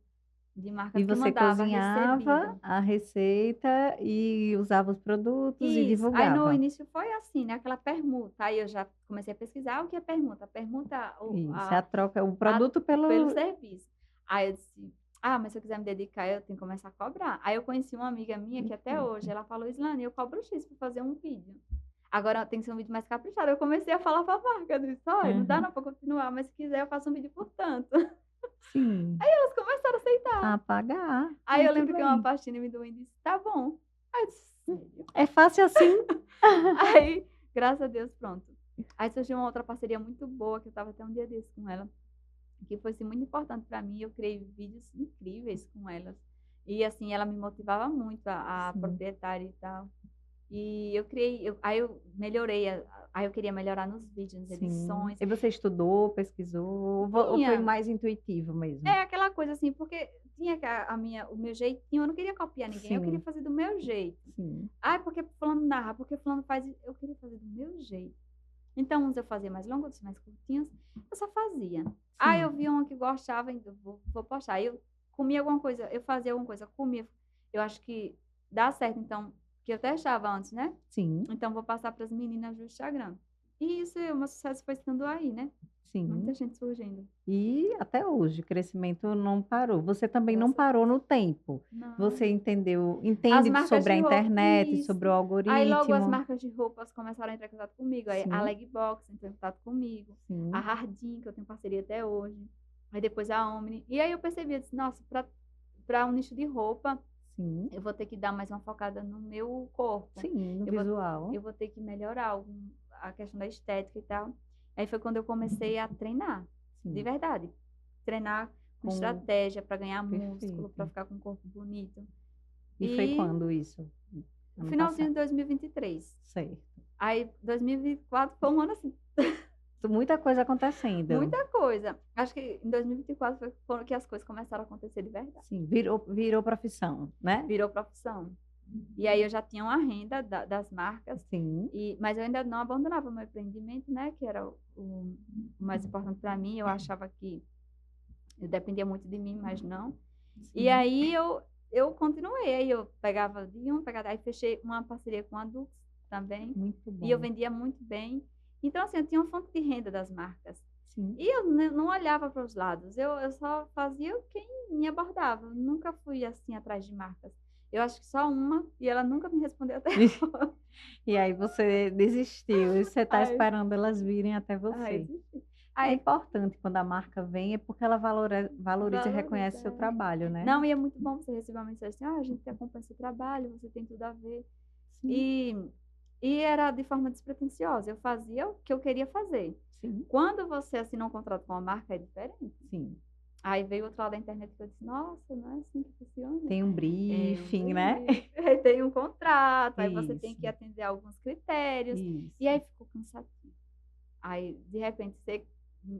de marcas E que você mandava cozinhava recebido. a receita e usava os produtos e Isso. Aí no divulgava. início foi assim, né? Aquela permuta. Aí eu já comecei a pesquisar o que é permuta. Permuta, Isso, é a troca, o produto pelo serviço. Aí eu disse, mas se eu quiser me dedicar, eu tenho que começar a cobrar. Aí eu conheci uma amiga minha que até hoje, ela falou, Islane, eu cobro X para fazer um vídeo. Agora tem que ser um vídeo mais caprichado. Eu comecei a falar para a marca, eu disse, olha, não dá não para continuar, mas se quiser eu faço um vídeo por tanto. Sim. Aí elas começaram a aceitar. A pagar. Aí eu Muito lembro que uma bem. pastinha me deu e disse, tá bom. Aí eu disse, sério? É fácil assim? Aí, graças a Deus, pronto. Aí surgiu uma outra parceria muito boa, que eu estava até um dia desse com ela, que foi assim, muito importante para mim. Eu criei vídeos incríveis com elas. E assim, ela me motivava muito, a Sim. proprietária e tal. E eu criei, aí eu melhorei, aí eu queria melhorar nos vídeos, nas Sim. edições. E você estudou, pesquisou, ou foi Tinha. mais intuitivo mesmo? É aquela coisa assim, porque tinha o meu jeitinho, eu não queria copiar ninguém, eu Sim. queria fazer do meu jeito. Sim. Porque fulano narra, porque fulano faz, eu queria fazer do meu jeito. Então, uns eu fazia mais longos, outros mais curtinhos, eu só fazia. Aí eu vi uma que gostava, então vou postar. Aí eu comia alguma coisa, eu fazia alguma coisa, comia. Eu acho que dá certo, então, que eu testava antes, né? Sim. Então, vou passar para as meninas do Instagram. E isso, o meu sucesso foi estando aí, né? Sim. Muita gente surgindo. E até hoje, o crescimento não parou. Você também não Graças a parou no tempo. Não. Você As entende marcas sobre a de roupa, internet, isso. sobre o Aí logo as algoritmo. marcas de roupas começaram a entrar em contato comigo. Aí Sim. a Legbox entrou em contato comigo. Sim. A Hardin, que eu tenho parceria até hoje. Aí depois a Omni. E aí eu percebi, eu disse, nossa, para um nicho de roupa, Sim. eu vou ter que dar mais uma focada no meu corpo. Sim, no Eu vou- visual. Eu vou ter que melhorar a questão da estética e tal. Aí foi quando eu comecei a treinar, Sim. de verdade. Treinar com Com- estratégia para ganhar músculo, Perfeito. para ficar com um corpo bonito. E foi E quando isso? No Ano finalzinho de passado. 2023. Certo. Aí 2024 foi um ano assim, Muita coisa acontecendo. muita coisa. Acho que em 2024 foi quando que as coisas começaram a acontecer de verdade. Sim, virou profissão, né? Virou profissão. E aí eu já tinha uma renda das marcas, Sim. mas eu ainda não abandonava meu empreendimento, né? Que era o mais importante para mim. Eu achava que eu dependia muito de mim, mas não. E Sim. aí eu continuei. Aí eu pegava de um, aí fechei uma parceria com a Dux também. Muito bom. E eu vendia muito bem. Então, assim, eu tinha uma fonte de renda das marcas. Sim. E eu não olhava para os lados, eu só fazia quem me abordava. Eu nunca fui assim atrás de marcas. Eu acho que só uma, e ela nunca me respondeu até agora. E aí você desistiu, e você está Ai, esperando elas virem até ai, você. desisti. É Aí, importante quando a marca vem, é porque ela valoriza e valoriza. reconhece seu trabalho, né? Não, e é muito bom você receber uma mensagem assim: a gente acompanha seu trabalho, você tem tudo a ver. Sim, E, e era de forma despretensiosa. Eu fazia o que eu queria fazer. sim, Quando você assina um contrato com uma marca, é diferente. sim. Aí veio outro lado da internet que eu disse: nossa, não é assim que funciona. Tem um É um briefing, né? brief, aí tem um contrato, aí você tem Isso, que atender a alguns critérios, e isso. aí ficou cansativo. Aí, de repente, ser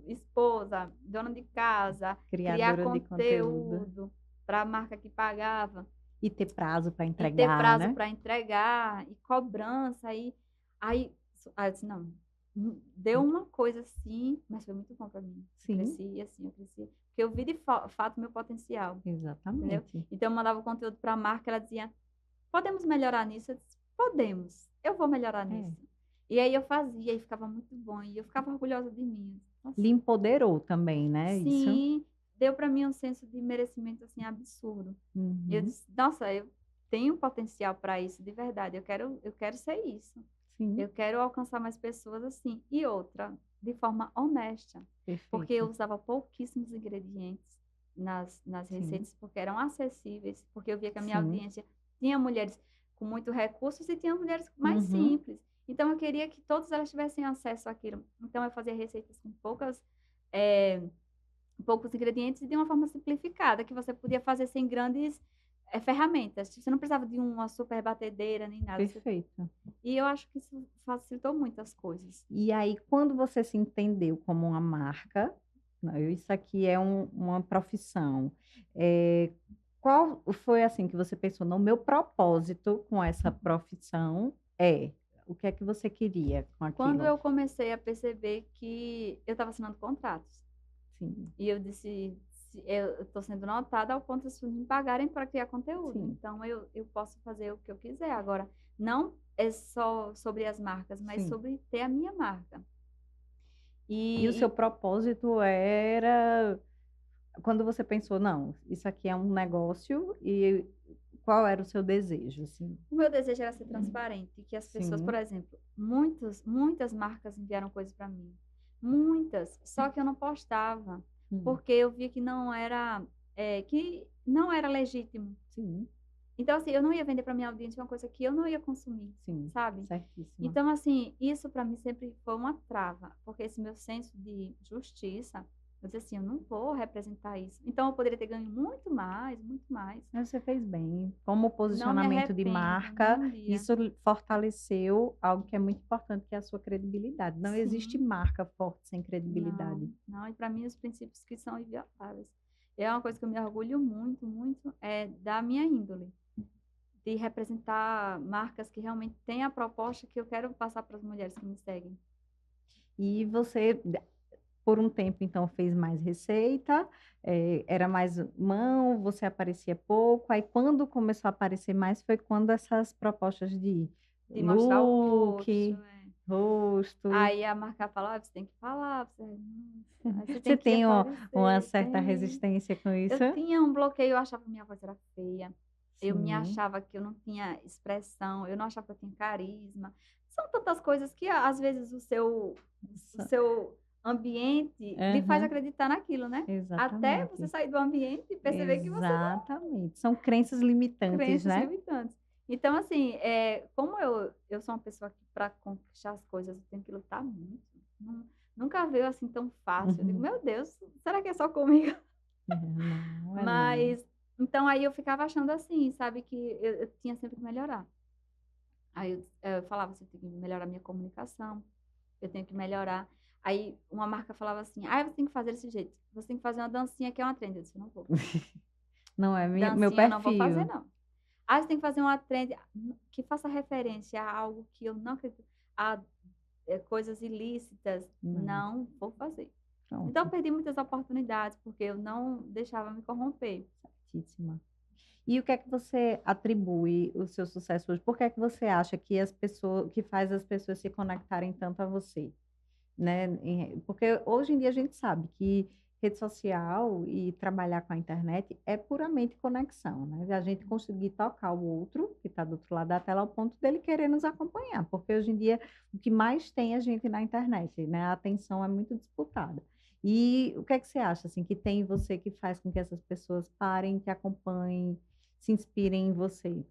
esposa, dona de casa, criar Criadora de conteúdo. conteúdo para a marca que pagava, E ter prazo para e ter entregar, prazo né? para entregar, e cobrança, aí eu disse, não, deu uma coisa assim, mas foi muito bom para mim. Eu Sim, cresci assim, eu cresci, porque eu vi de fato meu potencial, entendeu? exatamente. Então eu mandava o conteúdo para a marca, ela dizia, podemos melhorar nisso? Eu disse, podemos, eu vou melhorar É. nisso. E aí eu fazia e ficava muito bom, e eu ficava orgulhosa de mim. Nossa, Lhe empoderou também, né? Isso. sim, deu para mim um senso de merecimento assim absurdo. E eu Uhum. disse, nossa, eu tenho potencial para isso, de verdade. Eu quero ser isso. Sim, Eu quero alcançar mais pessoas assim. E outra, de forma honesta, porque eu perfeito. usava pouquíssimos ingredientes nas Sim, receitas, porque eram acessíveis, porque eu via que a minha sim. audiência tinha mulheres com muitos recursos e tinha mulheres mais Uhum. simples. Então eu queria que todas elas tivessem acesso àquilo. Então eu fazia receitas com eh, poucos ingredientes e de uma forma simplificada, que você podia fazer sem grandes ferramentas. Você não precisava de uma super batedeira nem nada. Perfeito. E eu acho que isso facilitou muito as coisas. E aí, quando você se entendeu como uma marca, não, isso aqui é uma profissão, qual foi assim que você pensou, no meu propósito com essa profissão o que é que você queria com Quando aquilo? eu comecei a perceber que eu estava assinando contratos, Sim, e eu disse, eu estou sendo notada ao ponto de as pessoas me pagarem para criar conteúdo. sim, Então, eu posso fazer o que eu quiser. Agora, não é só sobre as marcas, mas sim. sobre ter a minha marca. E o seu E propósito era quando você pensou, não, isso aqui é um negócio e qual era o seu desejo, assim? o meu desejo era ser transparente, que as pessoas, por Sim, exemplo, muitas marcas enviaram coisas para mim. Muitas, só que eu não postava, hum, porque eu via que não era legítimo. sim, Então, assim, eu não ia vender para minha audiência uma coisa que eu não ia consumir, sim, sabe? certíssima. Então, assim, isso para mim sempre foi uma trava, porque esse meu senso de justiça, eu disse assim, eu não vou representar isso. Então, eu poderia ter ganho muito mais, muito mais. Mas você fez bem. Como Não me posicionamento de arrependo, nem marca, um dia. isso fortaleceu algo que é muito importante, que é a sua credibilidade. Não existe Sim. marca forte sem credibilidade. Não, não, e para mim os princípios que são invioláveis. É uma coisa que eu me orgulho muito, muito, é da minha índole, de representar marcas que realmente têm a proposta que eu quero passar para as mulheres que me seguem. E você, por um tempo, então, fez mais receita, era mais mão, você aparecia pouco. Aí, quando começou a aparecer mais, foi quando essas propostas de De mostrar o rosto, look, rosto. Aí a marca fala, "Ah, você tem que falar, você tem Você que tem uma aparecer, certa tem. resistência com isso? Eu tinha um bloqueio, eu achava que minha voz era feia. Eu me Sim. achava que eu não tinha expressão, eu não achava que eu tinha carisma. São tantas coisas que às vezes o seu ambiente lhe faz Aham, acreditar naquilo, né? Até você exatamente. sair do ambiente e perceber que você não Exatamente. São crenças limitantes, crenças né? limitantes. Então, assim, como eu sou uma pessoa que para conquistar as coisas eu tenho que lutar muito. Nunca veio assim tão fácil. Eu digo, Uhum. meu Deus, será que é só comigo? Não, é não. Mas, então aí eu ficava achando assim, sabe, que eu tinha sempre que melhorar. Aí eu falava assim, eu tenho que melhorar minha comunicação, eu tenho que melhorar. Aí uma marca falava assim, você tem que fazer desse jeito, você tem que fazer uma dancinha que é uma trend. Eu disse, eu não vou. Não é meu Dancinha eu não vou fazer, perfil. não. Você tem que fazer uma trend que faça referência a algo que eu não acredito, a coisas ilícitas. Não. Não vou fazer. Então, eu Pronto. perdi muitas oportunidades, porque eu não deixava me corromper. Certíssima. E o que é que você atribui o seu sucesso hoje? Por que é que você acha que as pessoas, que faz as pessoas se conectarem tanto a você? né? Porque hoje em dia a gente sabe que rede social e trabalhar com a internet é puramente conexão, né? A gente conseguir tocar o outro, que está do outro lado da tela, ao ponto dele querer nos acompanhar, porque hoje em dia o que mais tem é gente na internet, né? A atenção é muito disputada. E o que é que você acha, assim, que tem em você que faz com que essas pessoas parem, te acompanhem, se inspirem em você?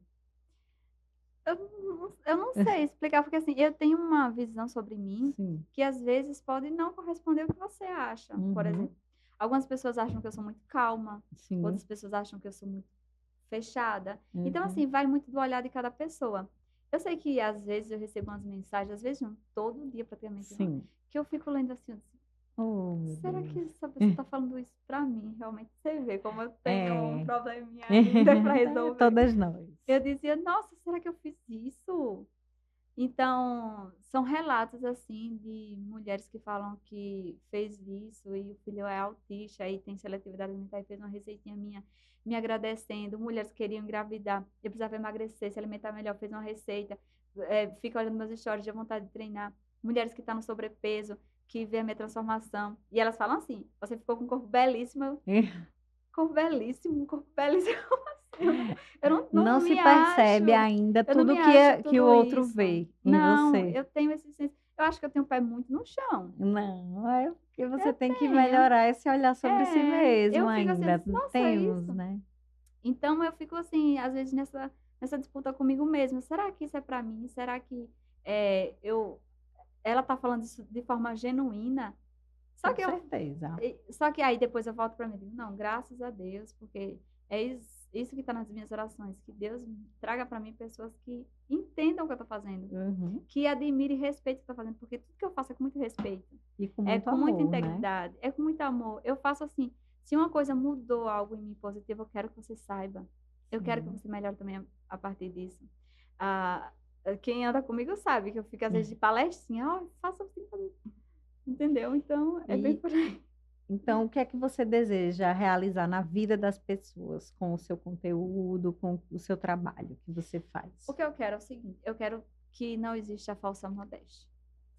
Eu não sei explicar, porque assim, eu tenho uma visão sobre mim Sim. que às vezes pode não corresponder ao que você acha. Por Uhum. exemplo, algumas pessoas acham que eu sou muito calma, Sim. outras pessoas acham que eu sou muito fechada. Então, Uhum. assim, vai muito do olhar de cada pessoa. Eu sei que às vezes eu recebo umas mensagens, às vezes não, todo dia praticamente, Sim. que eu fico lendo assim, eu disse, Oh, meu será que Deus. essa pessoa está falando isso pra mim? Realmente, você vê como eu tenho um É. probleminha ainda para É, resolver. todas nós. Eu dizia, nossa, será que eu fiz isso? Então, são relatos assim de mulheres que falam que fez isso e o filho é autista e tem seletividade alimentar e fez uma receitinha minha me agradecendo. Mulheres que queriam engravidar, eu precisava emagrecer, se alimentar melhor, fez uma receita, fica olhando meus stories de vontade de treinar. Mulheres que estão no sobrepeso, que vê a minha transformação. E elas falam assim, você ficou com um corpo belíssimo, corpo belíssimo, um corpo belíssimo. Eu não Não se me acho, percebe ainda eu não tudo me acho que o tudo outro isso. vê em Não, você. eu tenho esse senso. Eu acho que eu tenho o pé muito no chão. Não, é porque você Eu tem que tenho. melhorar esse olhar sobre si mesmo Eu fico assim, eu ainda. disse, nossa, é Temos, isso. né? Então eu fico assim, às vezes nessa disputa comigo mesma. Será que isso é pra mim? Será que ela tá falando isso de forma genuína? Só Com que eu certeza. Só que aí depois eu volto para mim e digo, não, graças a Deus, porque é isso que está nas minhas orações, que Deus traga para mim pessoas que entendam o que eu estou fazendo, Uhum. que admirem e respeitem o que eu estou fazendo, porque tudo que eu faço é com muito respeito, E com é muito com muita amor, né? integridade, é com muito amor. Eu faço assim, se uma coisa mudou algo em mim positivo, eu quero que você saiba. Eu quero que Sim. você melhore também a partir disso. Ah, quem anda comigo sabe que eu fico às vezes de palestrinha, faça assim, entendeu? Então, é bem E por aí. então, o que é que você deseja realizar na vida das pessoas com o seu conteúdo, com o seu trabalho que você O faz? que eu quero é o seguinte, eu quero que não exista falsa modéstia,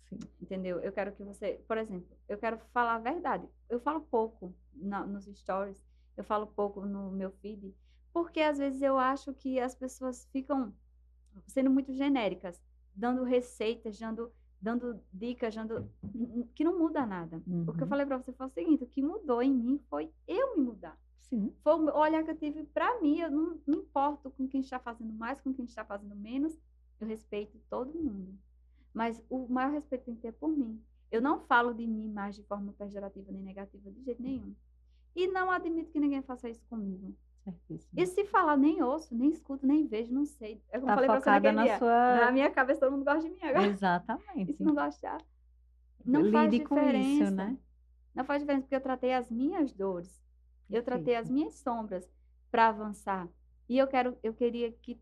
Sim. entendeu? Eu quero que você, por exemplo, eu quero falar a verdade. Eu falo pouco nos stories, eu falo pouco no meu feed, porque às vezes eu acho que as pessoas ficam sendo muito genéricas, dando receitas, dando dicas, que não muda nada. O que eu Uhum. falei para você foi o seguinte, o que mudou em mim foi eu me mudar. Sim. Foi o olhar que eu tive para mim. Eu não me importo com quem está fazendo mais, com quem está fazendo menos. Eu respeito todo mundo. Mas o maior respeito tem que ter por mim. Eu não falo de mim mais de forma pejorativa nem negativa de jeito nenhum. E não admito que ninguém faça isso comigo. E Certíssimo. se falar, nem ouço, nem escuto, nem vejo, não sei. É como eu Tá falei para você focada naquele na dia. Na sua. minha cabeça, todo mundo gosta de mim agora. E se Exatamente. não gostar, não faz Lide com isso, diferença. né? Não faz diferença, porque eu tratei as minhas dores. Eu tratei as Perfeito. minhas sombras para avançar. E eu queria que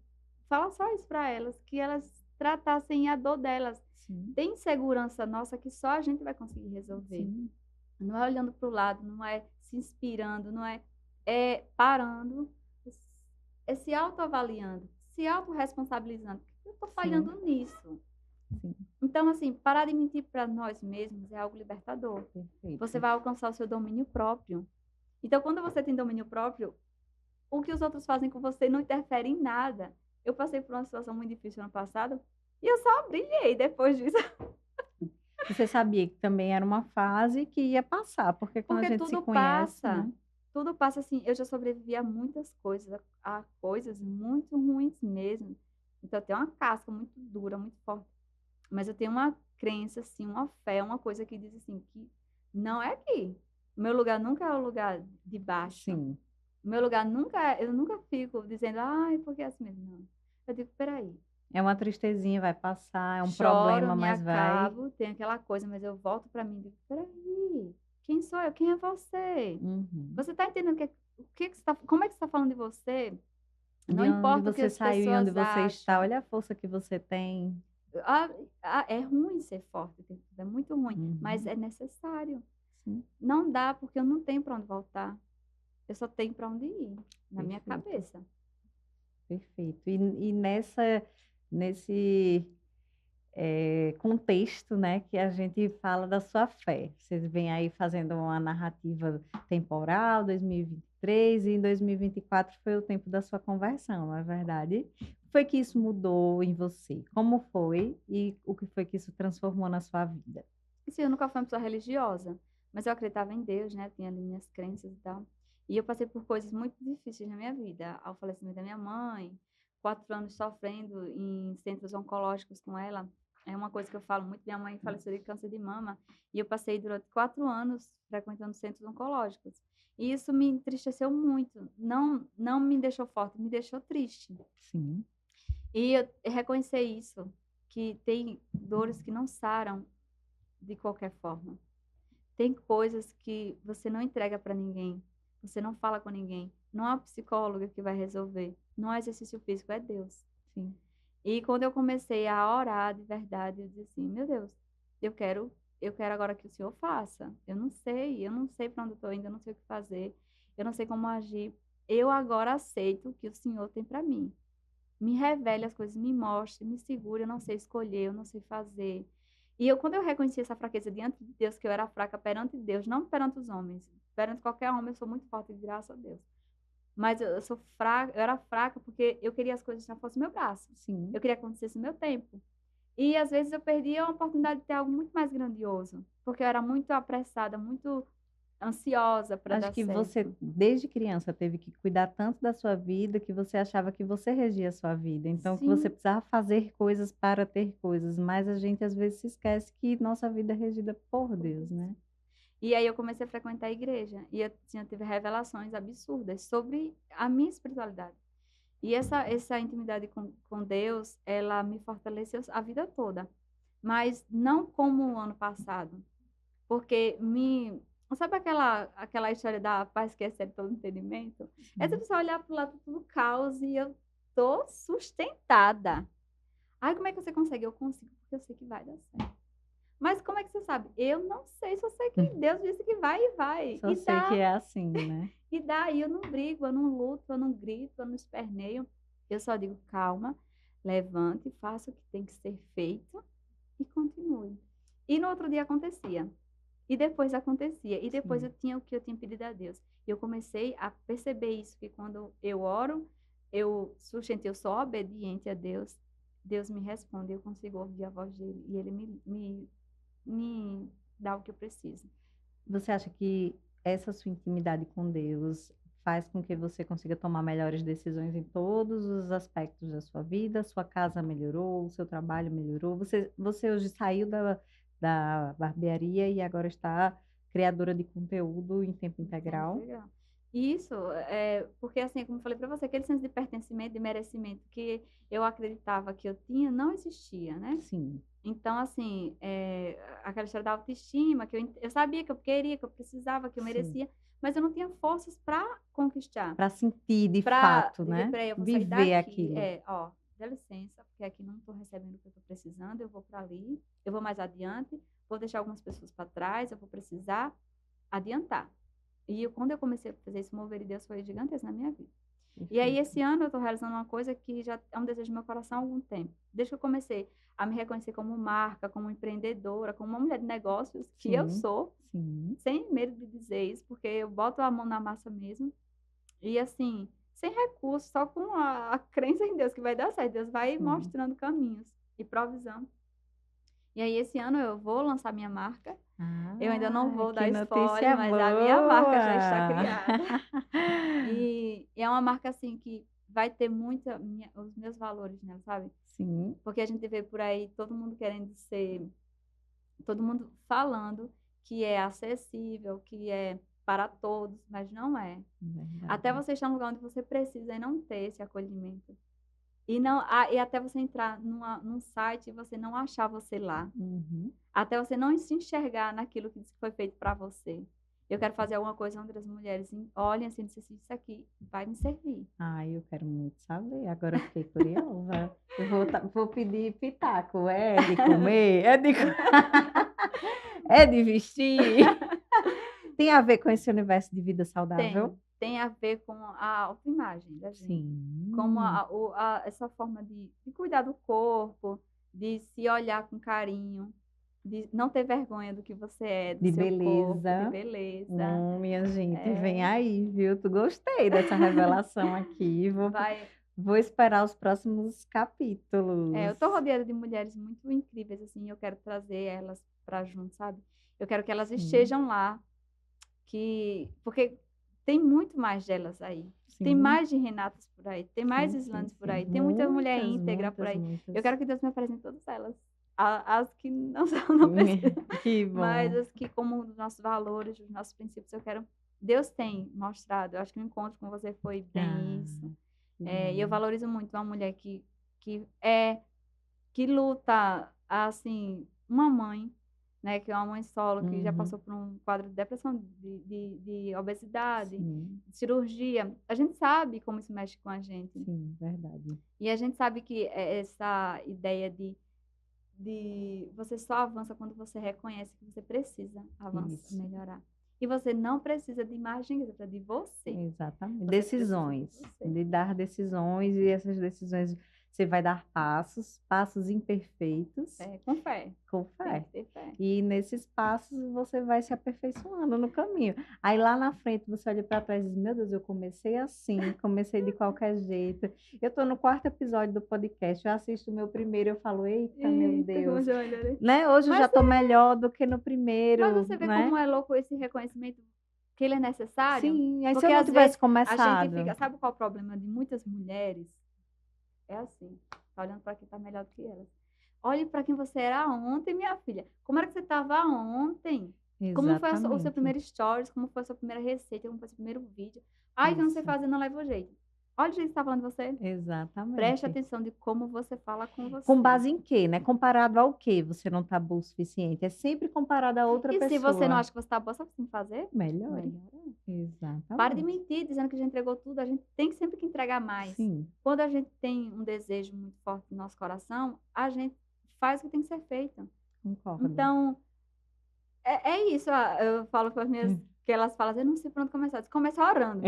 falar só isso para elas, que elas tratassem a dor delas. Sim, Tem insegurança nossa que só a gente vai conseguir resolver. sim, Não é olhando para o lado, não é se inspirando, não é parando, é se autoavaliando, se autorresponsabilizando. Eu estou sim, falhando nisso. sim. Então, assim, parar de mentir para nós mesmos é algo libertador. Você Perfeito. vai alcançar o seu domínio próprio. Então, quando você tem domínio próprio, o que os outros fazem com você não interfere em nada. Eu passei por uma situação muito difícil ano passado e eu só brilhei depois disso. Você sabia que também era uma fase que ia passar, porque quando a Porque gente se conhece, né? tudo passa assim. Eu já sobrevivi a muitas coisas, a coisas muito ruins mesmo. Então, eu tenho uma casca muito dura, muito forte. Mas eu tenho uma crença, assim, uma fé, uma coisa que diz assim, que não é aqui. O meu lugar nunca é o lugar de baixo. Sim, O meu lugar nunca é, eu nunca fico dizendo, ai, porque é assim mesmo. Não. Eu digo, peraí. é uma tristezinha, vai passar, é um Choro, problema, me mas vai. acabo, tem aquela coisa, mas eu volto para mim e digo, peraí, quem sou eu? Quem é você? Uhum. Você está entendendo o que você tá, como é que você está falando de você? Não De onde importa o que você as saiu e onde pessoas você está, acham. olha a força que você tem. Ah, é ruim ser forte, é muito ruim, mas Uhum. é necessário. Sim, Não dá, porque eu não tenho para onde voltar. Eu só tenho para onde ir, na minha perfeito, cabeça. perfeito. E nesse contexto, né, que a gente fala da sua fé. Vocês vêm aí fazendo uma narrativa temporal, 2023, e em 2024 foi o tempo da sua conversão, não é verdade? O que foi que isso mudou em você? Como foi e o que foi que isso transformou na sua vida? Assim, eu nunca fui uma pessoa religiosa, mas eu acreditava em Deus, né? Tinha ali minhas crenças e tal. E eu passei por coisas muito difíceis na minha vida. Ao falecimento da minha mãe, 4 anos sofrendo em centros oncológicos com ela. É uma coisa que eu falo muito. Minha mãe faleceu de câncer de mama. E eu passei durante 4 anos frequentando centros oncológicos. E isso me entristeceu muito. Não me deixou forte, me deixou triste. Sim, E eu reconhecer isso, que tem dores que não saram de qualquer forma. Tem coisas que você não entrega para ninguém, você não fala com ninguém. Não é a psicóloga que vai resolver, não é exercício físico, é Deus. sim, E quando eu comecei a orar de verdade, eu disse assim, meu Deus, eu quero, eu quero agora que o Senhor faça. Eu não sei para onde eu estou indo, eu não sei o que fazer, eu não sei como agir. Eu agora aceito o que o Senhor tem para mim. Me revele as coisas, me mostre, me segure, eu não sei escolher, eu não sei fazer. E quando eu reconheci essa fraqueza diante de Deus, que eu era fraca perante Deus, não perante os homens, perante qualquer homem eu sou muito forte, graças a Deus. Mas eu sou fraca, eu era fraca porque eu queria as coisas já fossem no meu braço. sim. Eu queria que acontecesse no meu tempo. E às vezes eu perdia a oportunidade de ter algo muito mais grandioso, porque eu era muito apressada, muito ansiosa para Acho dar que você, certo. desde criança, teve que cuidar tanto da sua vida que você achava que você regia a sua vida. Então, que você Sim. precisava fazer coisas para ter coisas. Mas a gente, às vezes, se esquece que nossa vida é regida por Deus, né? E aí eu comecei a frequentar a igreja e eu tive revelações absurdas sobre a minha espiritualidade. E essa intimidade com Deus, ela me fortaleceu a vida toda. Mas não como o ano passado. Porque me... Sabe aquela história da paz que excede todo entendimento? É Sim. você olhar para o lado tudo caos e eu tô sustentada. Ai, como é que você consegue? Eu consigo, porque eu sei que vai dar certo. Mas como é que você sabe? Eu não sei, só sei que Deus disse que vai e vai. Só sei que é assim, né? E daí eu não brigo, eu não luto, eu não grito, eu não esperneio. Eu só digo, calma, levante, faça o que tem que ser feito e continue. E no outro dia acontecia. E depois acontecia. E depois eu Sim. tinha o que eu tinha pedido a Deus. E eu comecei a perceber isso, que quando eu oro, eu sustento, eu sou obediente a Deus, Deus me responde, eu consigo ouvir a voz dele e ele me dá o que eu preciso. Você acha que essa sua intimidade com Deus faz com que você consiga tomar melhores decisões em todos os aspectos da sua vida? Sua casa melhorou, o seu trabalho melhorou? Você hoje saiu da barbearia e agora está criadora de conteúdo em tempo É muito integral? legal. Isso, porque assim, como eu falei para você, aquele senso de pertencimento, de merecimento que eu acreditava que eu tinha, não existia, né? Sim, Então, assim, aquela história da autoestima, que eu sabia que eu queria, que eu precisava, que eu sim. merecia, mas eu não tinha forças para conquistar. Para sentir de Para fato, dizer, né? peraí, eu vou sair Viver daqui, aquilo. ó, dá licença, porque aqui não estou recebendo o que eu estou precisando, eu vou para ali, eu vou mais adiante, vou deixar algumas pessoas para trás, eu vou precisar adiantar. E quando eu comecei a fazer esse mover de Deus foi gigantesco na minha vida. E aí, Perfeito. esse ano, eu estou realizando uma coisa que já é um desejo do meu coração há algum tempo. Desde que eu comecei a me reconhecer como marca, como empreendedora, como uma mulher de negócios, que eu Sim, sou, sim. sem medo de dizer isso, porque eu boto a mão na massa mesmo. E assim, sem recursos, só com a crença em Deus que vai dar certo. Deus vai Sim. mostrando caminhos e provisão. E aí, esse ano, eu vou lançar minha marca. Eu ainda não Ah, vou que dar spoiler, notícia mas a minha marca já está boa! criada. E é uma marca assim que vai ter os meus valores nela, sabe? Sim, Porque a gente vê por aí todo mundo querendo ser, todo mundo falando que é acessível, que é para todos, mas não é. Até verdade. você estar no lugar onde você precisa e não ter esse acolhimento. E não, e até você entrar num site e você não achar você lá. Uhum. Até você não se enxergar naquilo que foi feito para você. Eu quero fazer alguma coisa onde as mulheres olhem assim e dizem assim, isso aqui vai me servir. Ai, eu quero muito saber. Agora eu fiquei curiosa. Eu vou pedir pitaco. É de comer? É de, é de vestir? Tem a ver com esse universo de vida saudável? Tem a ver com a autoimagem da gente. Como Sim, essa forma de cuidar do corpo, de se olhar com carinho, de não ter vergonha do que você é, do De seu corpo, de beleza. beleza. Minha gente, vem É, aí, viu? Tu gostei dessa revelação aqui. vai, Vou esperar os próximos eu capítulos. tô rodeada de mulheres muito incríveis, assim, eu quero trazer elas para junto, sabe? Eu quero que elas Sim, estejam lá, porque tem muito mais delas aí. Tem sim, mais de Renatas por aí, tem mais sim, Islandes por sim. aí, tem muita mulher Muitas, íntegra por muitas, aí. Eu muitas. quero que Deus me apresente todas elas. As que não são, não precisam, Que mas bom. as que, como os nossos valores, os nossos princípios, eu quero. Deus tem mostrado. Eu acho que o encontro com você foi Ah, bem isso. que E eu bom. valorizo muito uma mulher que é que luta, assim, uma mãe, né, que é uma mãe solo, que já Uhum, passou por um quadro de depressão, de obesidade, sim, de cirurgia. A gente sabe como isso mexe com a gente. sim, verdade. E a gente sabe que essa ideia de você só avança quando você reconhece que você precisa avançar, Isso, melhorar. E você não precisa de imagem, você precisa de você. exatamente. Você precisa de Decisões, você. de dar decisões, e essas decisões você vai dar passos, passos imperfeitos, Com fé. com Tem fé. que ter fé. E nesses passos você vai se aperfeiçoando no caminho. Aí lá na frente você olha para trás e diz: Meu Deus, eu comecei assim, comecei de qualquer jeito. Eu estou no quarto episódio do podcast, eu assisto o meu primeiro, eu falo: Eita, meu Eita, como Deus, você melhorei. né? Hoje eu já Mas, estou melhor do que no mas primeiro, você vê né? como é louco esse reconhecimento, que ele é necessário? Sim, aí se eu Porque não às tivesse vezes a gente começado, fica. Sabe qual é o problema de muitas mulheres? É assim, tá olhando para quem tá melhor do que elas. Olhe para quem você era ontem, minha filha. Como era que você estava ontem? Como foi o seu exatamente, primeiro stories? Como foi a sua primeira receita? Como foi o seu primeiro vídeo? Ai, que eu não sei isso, fazer, não leva o jeito. Olha o jeito que está falando de você. Preste exatamente. atenção de como você fala com Com você. base em quê, né? Comparado ao quê você não está bom o suficiente? É sempre comparado a outra E se você não pessoa. acha que você está boa, sabe o que você tem que fazer? Melhore. Melhora. Para de Exatamente. mentir dizendo que já entregou tudo. A gente tem sempre que entregar mais. Sim, Quando a gente tem um desejo muito forte no nosso coração, a gente faz o que tem que ser feito. concordo. Então, é isso. Eu falo para as minhas, que elas falam assim, eu não sei por onde começar. Eu disse, começa orando.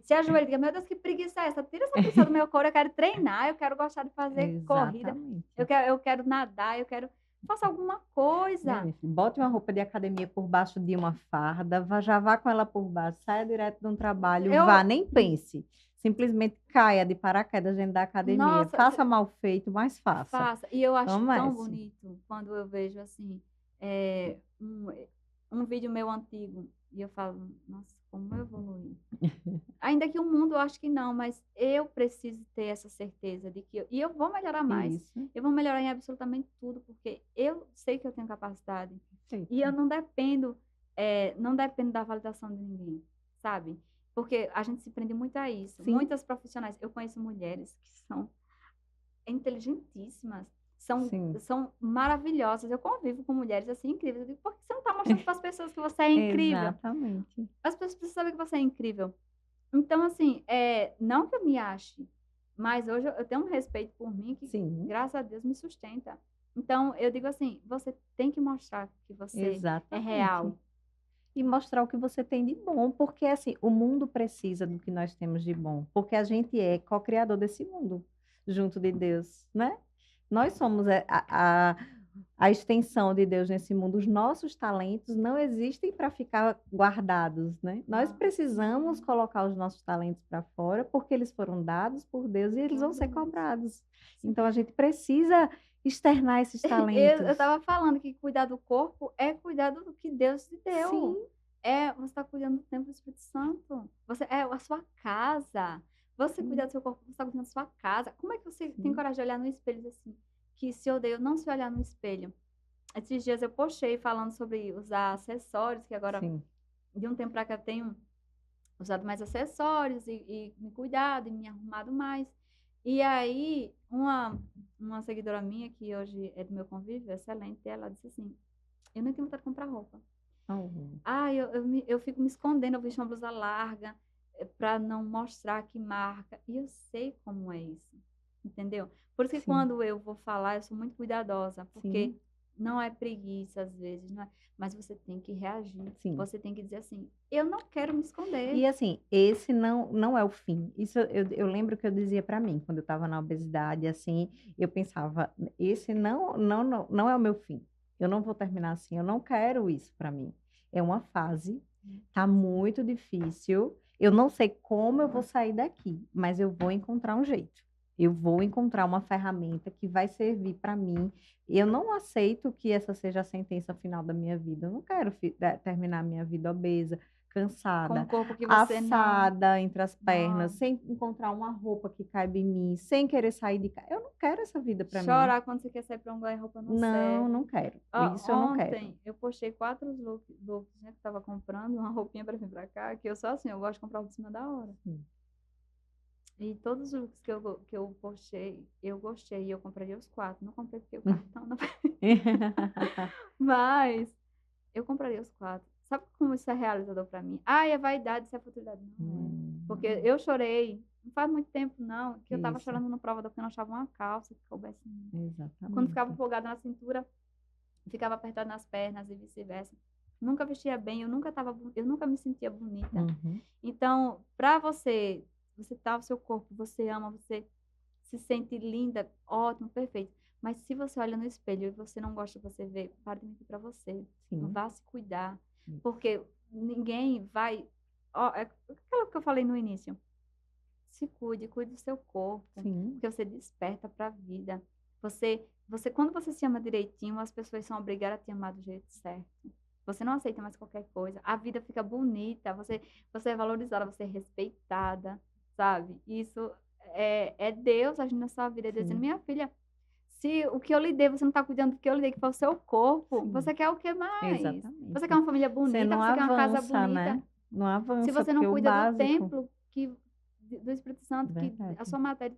Se ajoelha e diga, meu Deus, que preguiça é essa? Tira essa preguiça do meu corpo, eu quero treinar, eu quero gostar de fazer corrida, Exatamente. eu quero nadar, eu quero... Faça alguma Né, coisa. minha filha? Bote uma roupa de academia por baixo de uma farda, já vá com ela por baixo, saia direto de um trabalho, vá, Eu, nem pense. Simplesmente caia de paraquedas dentro da academia. nossa, Faça mal feito, mas faça. faça. E eu acho tão Comece. bonito quando eu vejo assim, é, um vídeo meu antigo e eu falo, nossa, como eu evoluí. Ainda que o mundo eu acho que não, mas eu preciso ter essa certeza de que e eu vou melhorar mais. Isso. Eu vou melhorar em absolutamente tudo, porque eu sei que eu tenho capacidade e eu Perfeito. não dependo da validação de ninguém, sabe? Porque a gente se prende muito a isso. Sim, Muitas profissionais, eu conheço mulheres que são inteligentíssimas, são maravilhosas. Eu convivo com mulheres assim incríveis. Eu digo, por que você não está mostrando para as pessoas que você é incrível? exatamente. As pessoas precisam saber que você é incrível. Então, assim, não que eu me ache, mas hoje eu tenho um respeito por mim que, Sim, graças a Deus, me sustenta. Então, eu digo assim, você tem que mostrar que você é exatamente. real. E mostrar o que você tem de bom, porque assim, o mundo precisa do que nós temos de bom, porque a gente é co-criador desse mundo, junto de Deus, né? Nós somos a extensão de Deus nesse mundo. Os nossos talentos não existem para ficar guardados, né? Nós Ah, precisamos colocar os nossos talentos para fora, porque eles foram dados por Deus e eles meu vão ser Deus. cobrados. Sim. Então a gente precisa externar esses Eu talentos. estava falando que cuidar do corpo é cuidar do que Deus te Sim, deu. Você está cuidando do templo do Espírito Santo. Você é a sua casa. Você cuidar sim, do seu corpo, você está cuidando da sua casa. Como é que você tem sim, coragem de olhar no espelho e dizer assim, que se odeia não se olhar no espelho? Esses dias eu postei falando sobre usar acessórios, que agora, sim. de um tempo para cá, eu tenho usado mais acessórios e me cuidado e me arrumado mais. E aí, uma seguidora minha, que hoje é do meu convívio, excelente, ela disse assim, eu nem tenho vontade de comprar roupa. Oh, Ah, eu fico me escondendo, eu visto uma blusa larga para não mostrar que marca. E eu sei como é isso, entendeu? Por isso que sim, quando eu vou falar, eu sou muito cuidadosa, porque sim. não é preguiça às vezes, não é, mas você tem que reagir. Sim. Você tem que dizer assim, eu não quero me esconder. E assim, esse não é o fim. Isso eu lembro que eu dizia para mim, quando eu estava na obesidade, assim, eu pensava, esse não é o meu fim. Eu não vou terminar assim, eu não quero isso para mim. É uma fase, tá muito difícil. Eu não sei como eu vou sair daqui, mas eu vou encontrar um jeito. Eu vou encontrar uma ferramenta que vai servir para mim. Eu não aceito que essa seja a sentença final da minha vida. Eu não quero terminar a minha vida obesa, Com cansada, um corpo que você assada entre as pernas, não sem encontrar uma roupa que caiba em mim, sem querer sair de casa. Eu não quero essa vida para mim. chorar quando você quer sair para um lugar e a roupa não Não, serve. não quero. Ó, Isso eu não quero. ontem eu postei 4 looks, né, que eu tava comprando, uma roupinha para vir para cá, que eu sou assim, eu gosto de comprar roupa em cima da hora. E todos os looks que eu postei, eu gostei, e eu compraria os 4. Não comprei porque o cartão não. Mas eu compraria os 4. Sabe como isso é realizador para mim? Ai, é vaidade, isso é futilidade. Não é. Porque eu chorei, não faz muito tempo não, que eu tava Isso. chorando no provador porque eu não achava uma calça que coubesse em mim. Exatamente. Quando ficava folgada na cintura, ficava apertada nas pernas e vice-versa. Nunca vestia bem, eu nunca me sentia bonita. Uhum. Então, para você tá o seu corpo, você ama, você se sente linda, ótimo, perfeito. Mas se você olha no espelho e você não gosta de você ver, para de mentir para você. Sim. Vá se cuidar. Isso. Porque ninguém vai. Ó, é aquilo que eu falei no início. Se cuide, cuide do seu corpo. Sim. Porque você desperta para a vida. Quando você se ama direitinho, as pessoas são obrigadas a te amar do jeito certo. Você não aceita mais qualquer coisa. A vida fica bonita, você é valorizada, você é respeitada, sabe? Isso é Deus agindo na sua vida, dizendo, Sim. minha filha, se o que eu lhe dei, você não está cuidando do que eu lhe dei, que foi o seu corpo, Sim. você quer o que mais? Exatamente. Você quer uma família Você bonita, não você quer uma casa avança, bonita. né? Não Se avança, você não porque o cuida do básico. templo do Espírito Santo, que a Verdade. sua matéria,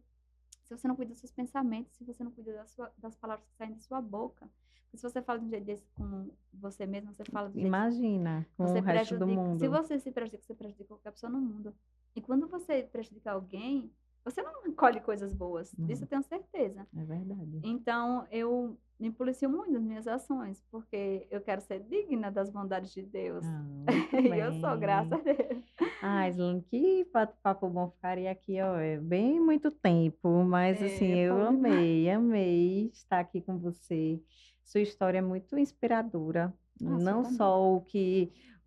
se você não cuida dos seus pensamentos, se você não cuida das palavras que saem de sua boca, porque se você fala de um jeito desse com você mesmo, você fala do jeito Imagina, com você o resto do prejudica. Se mundo. você se prejudica, você prejudica qualquer pessoa no mundo. E quando você prejudica alguém, você não colhe coisas boas. Disso eu tenho certeza. É verdade. Então, eu me policio muito nas minhas ações, porque eu quero ser digna das bondades de Deus. Muito E eu sou, bem. graças a Deus. Islane, que papo bom, ficaria aqui, ó, bem muito tempo, mas assim, É eu bom demais. amei estar aqui com você. Sua história é muito inspiradora, Ah, sou não também. só o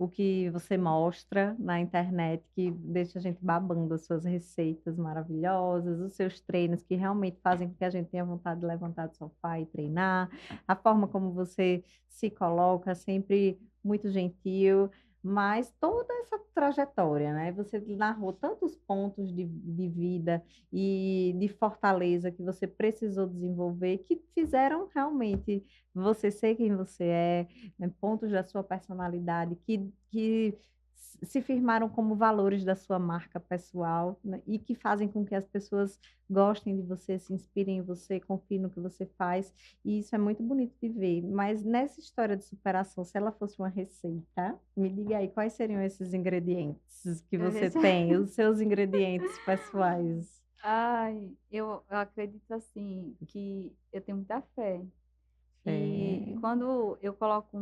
que você mostra na internet, que deixa a gente babando as suas receitas maravilhosas, os seus treinos que realmente fazem com que a gente tenha vontade de levantar do sofá e treinar, a forma como você se coloca, sempre muito gentil. Mas toda essa trajetória, né? Você narrou tantos pontos de vida e de fortaleza que você precisou desenvolver que fizeram realmente você ser quem você é, né? Pontos da sua personalidade que se firmaram como valores da sua marca pessoal, né? E que fazem com que as pessoas gostem de você, se inspirem em você, confiem no que você faz. E isso é muito bonito de ver. Mas nessa história de superação, se ela fosse uma receita, me diga aí quais seriam esses ingredientes que você tem, os seus ingredientes pessoais. Ai, eu acredito assim, que eu tenho muita fé. E É. quando eu coloco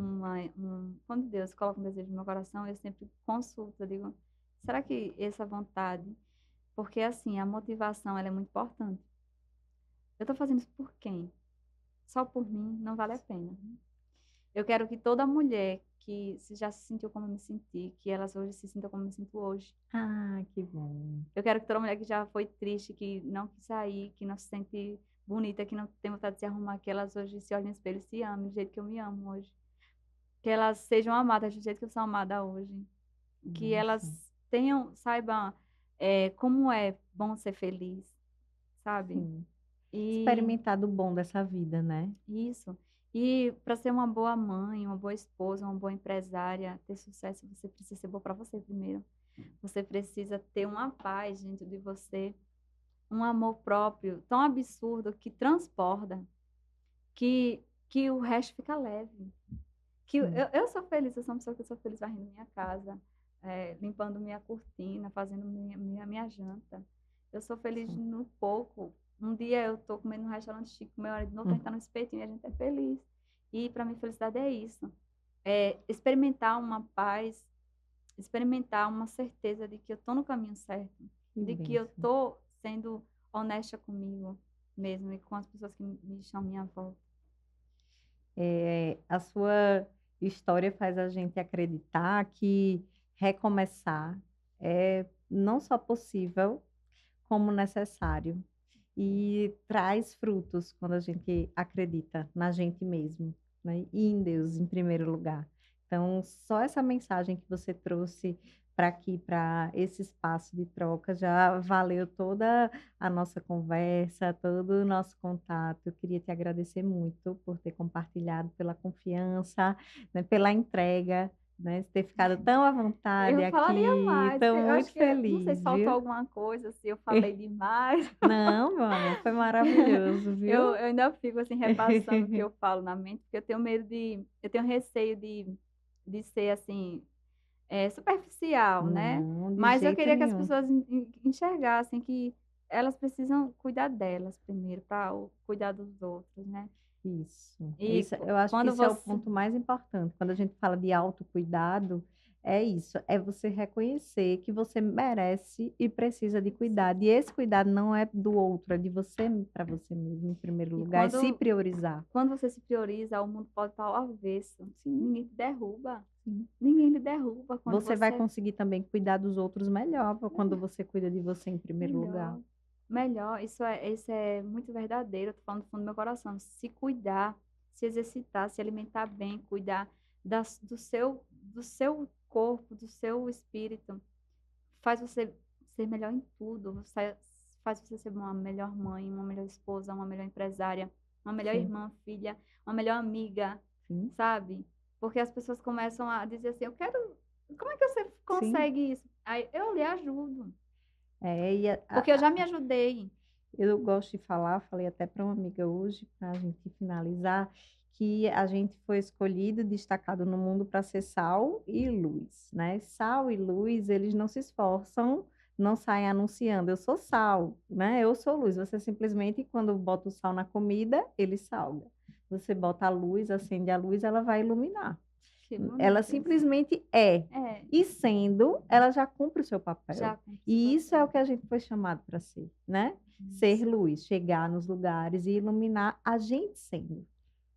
quando Deus coloca um desejo no meu coração, eu sempre consulto, eu digo, será que essa vontade, porque assim, a motivação ela é muito importante. Eu estou fazendo isso por quem? Só por mim não vale a pena. Eu quero que toda mulher que já se sentiu como eu me senti, que elas hoje se sintam como eu me sinto hoje. Ah, que bom. Eu quero que toda mulher que já foi triste, que não quis sair, que não se sente bonita, que não tem vontade de se arrumar, que elas hoje se olhem no espelho e se amem do jeito que eu me amo hoje. Que elas sejam amadas do jeito que eu sou amada hoje. Que Nossa. elas saibam como é bom ser feliz, sabe? Sim. E Experimentar do bom dessa vida, né? isso. E para ser uma boa mãe, uma boa esposa, uma boa empresária, ter sucesso, você precisa ser boa para você primeiro. Você precisa ter uma paz dentro de você, um amor próprio tão absurdo que transborda, que o resto fica leve. Que eu sou feliz, eu sou uma pessoa que eu sou feliz varrendo minha casa, limpando minha cortina, fazendo minha janta. Eu sou feliz Sim. no pouco. Um dia eu tô comendo num restaurante chique, meu marido não tá no espetinho e a gente é feliz. E para mim, felicidade é isso. É experimentar uma paz, experimentar uma certeza de que eu estou no caminho certo, Que de que eu bênção. estou sendo honesta comigo mesmo e com as pessoas que me estão à minha volta. A sua história faz a gente acreditar que recomeçar é não só possível, como necessário. E traz frutos quando a gente acredita na gente mesmo, né? E em Deus em primeiro lugar. Então, só essa mensagem que você trouxe para aqui, para esse espaço de troca, já valeu toda a nossa conversa, todo o nosso contato. Eu queria te agradecer muito por ter compartilhado, pela confiança, né, pela entrega, né, ter ficado tão à vontade Eu falaria aqui. mais, Estou eu acho muito que, não sei feliz, se faltou viu? alguma coisa, se eu falei demais. Não, meu amor, foi maravilhoso, Eu viu? ainda fico assim repassando o que eu falo na mente, porque eu tenho medo eu tenho receio de ser assim, superficial, né? Não, de Mas eu jeito queria que as nenhum. pessoas enxergassem que elas precisam cuidar delas primeiro, para cuidar dos outros, né? Isso. E Eu acho que quando isso é o você. ponto mais importante. Quando a gente fala de autocuidado, é isso, é você reconhecer que você merece e precisa de cuidado. E esse cuidado não é do outro, é de você para você mesmo, em primeiro E lugar, e se priorizar. quando você se prioriza, o mundo pode estar ao avesso. Sim, Ninguém te derruba. sim. Ninguém lhe derruba quando Você vai você é conseguir também cuidar dos outros melhor, quando você cuida de você em primeiro lugar. melhor. Melhor, isso é muito verdadeiro. Eu tô falando do fundo do meu coração. Se cuidar, se exercitar, se alimentar bem, cuidar do seu corpo, do seu espírito, faz você ser melhor em tudo. Faz você ser uma melhor mãe, uma melhor esposa, uma melhor empresária, uma melhor Sim, irmã, filha, uma melhor amiga, sim, sabe? Porque as pessoas começam a dizer assim, eu quero. Como é que você sim. consegue isso? Aí eu lhe ajudo. É, e Porque eu já me ajudei. eu gosto de falar, falei até para uma amiga hoje, para a gente finalizar, que a gente foi escolhido, destacado no mundo para ser sal e luz, né? Sal e luz, eles não se esforçam, não saem anunciando, eu sou sal, né? Eu sou luz. Você simplesmente, quando bota o sal na comida, ele salga. Você bota a luz, acende a luz, ela vai iluminar. Que Ela bonito isso. simplesmente é. É, E sendo, ela já cumpre o seu papel. já com esse E isso é papel. o que a gente foi chamado para ser, né? Ser Isso. luz, chegar nos lugares e iluminar a gente sendo.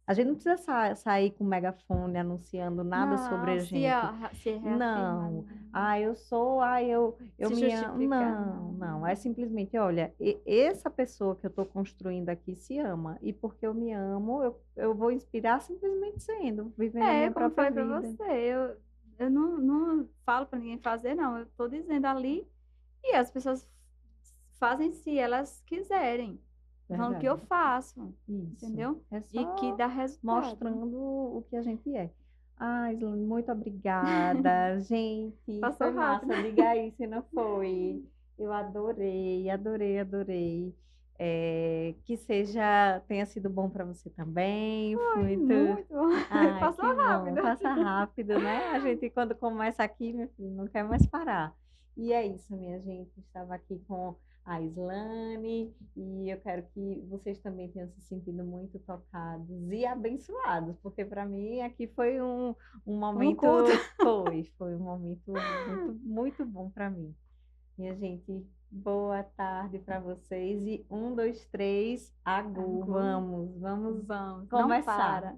A gente não precisa sair com megafone anunciando nada sobre Não, a gente. se reafirmar, Não. não. Ah, eu sou, eu Se me amo. justificar, Não, não. não. É simplesmente, olha, essa pessoa que eu estou construindo aqui se ama. E porque eu me amo, eu vou inspirar simplesmente sendo, vivendo a É, minha como eu própria falei para vida. você, eu não falo para ninguém fazer, não. Eu estou dizendo ali e as pessoas fazem se elas quiserem. Tô falando que eu Verdade. faço, Isso. entendeu? É E que só dá resultado. mostrando o que a gente é. Ah, Islane, muito obrigada. Gente, Passou foi rápido. massa. Diga aí se não foi. Eu adorei, adorei, adorei. Que tenha sido bom para você também. Ai, Muito. muito. Ai, Passou que bom. rápido. Passa rápido, né? A gente, quando começa aqui, meu filho, não quer mais parar. E é isso, minha gente. Estava aqui com a Islane e eu quero que vocês também tenham se sentido muito tocados e abençoados, porque para mim aqui foi um Um momento, culto. foi um momento muito, muito bom para mim. Minha gente, boa tarde para vocês e 1, 2, 3, agu, Agora, vamos vamos. Não começar. para.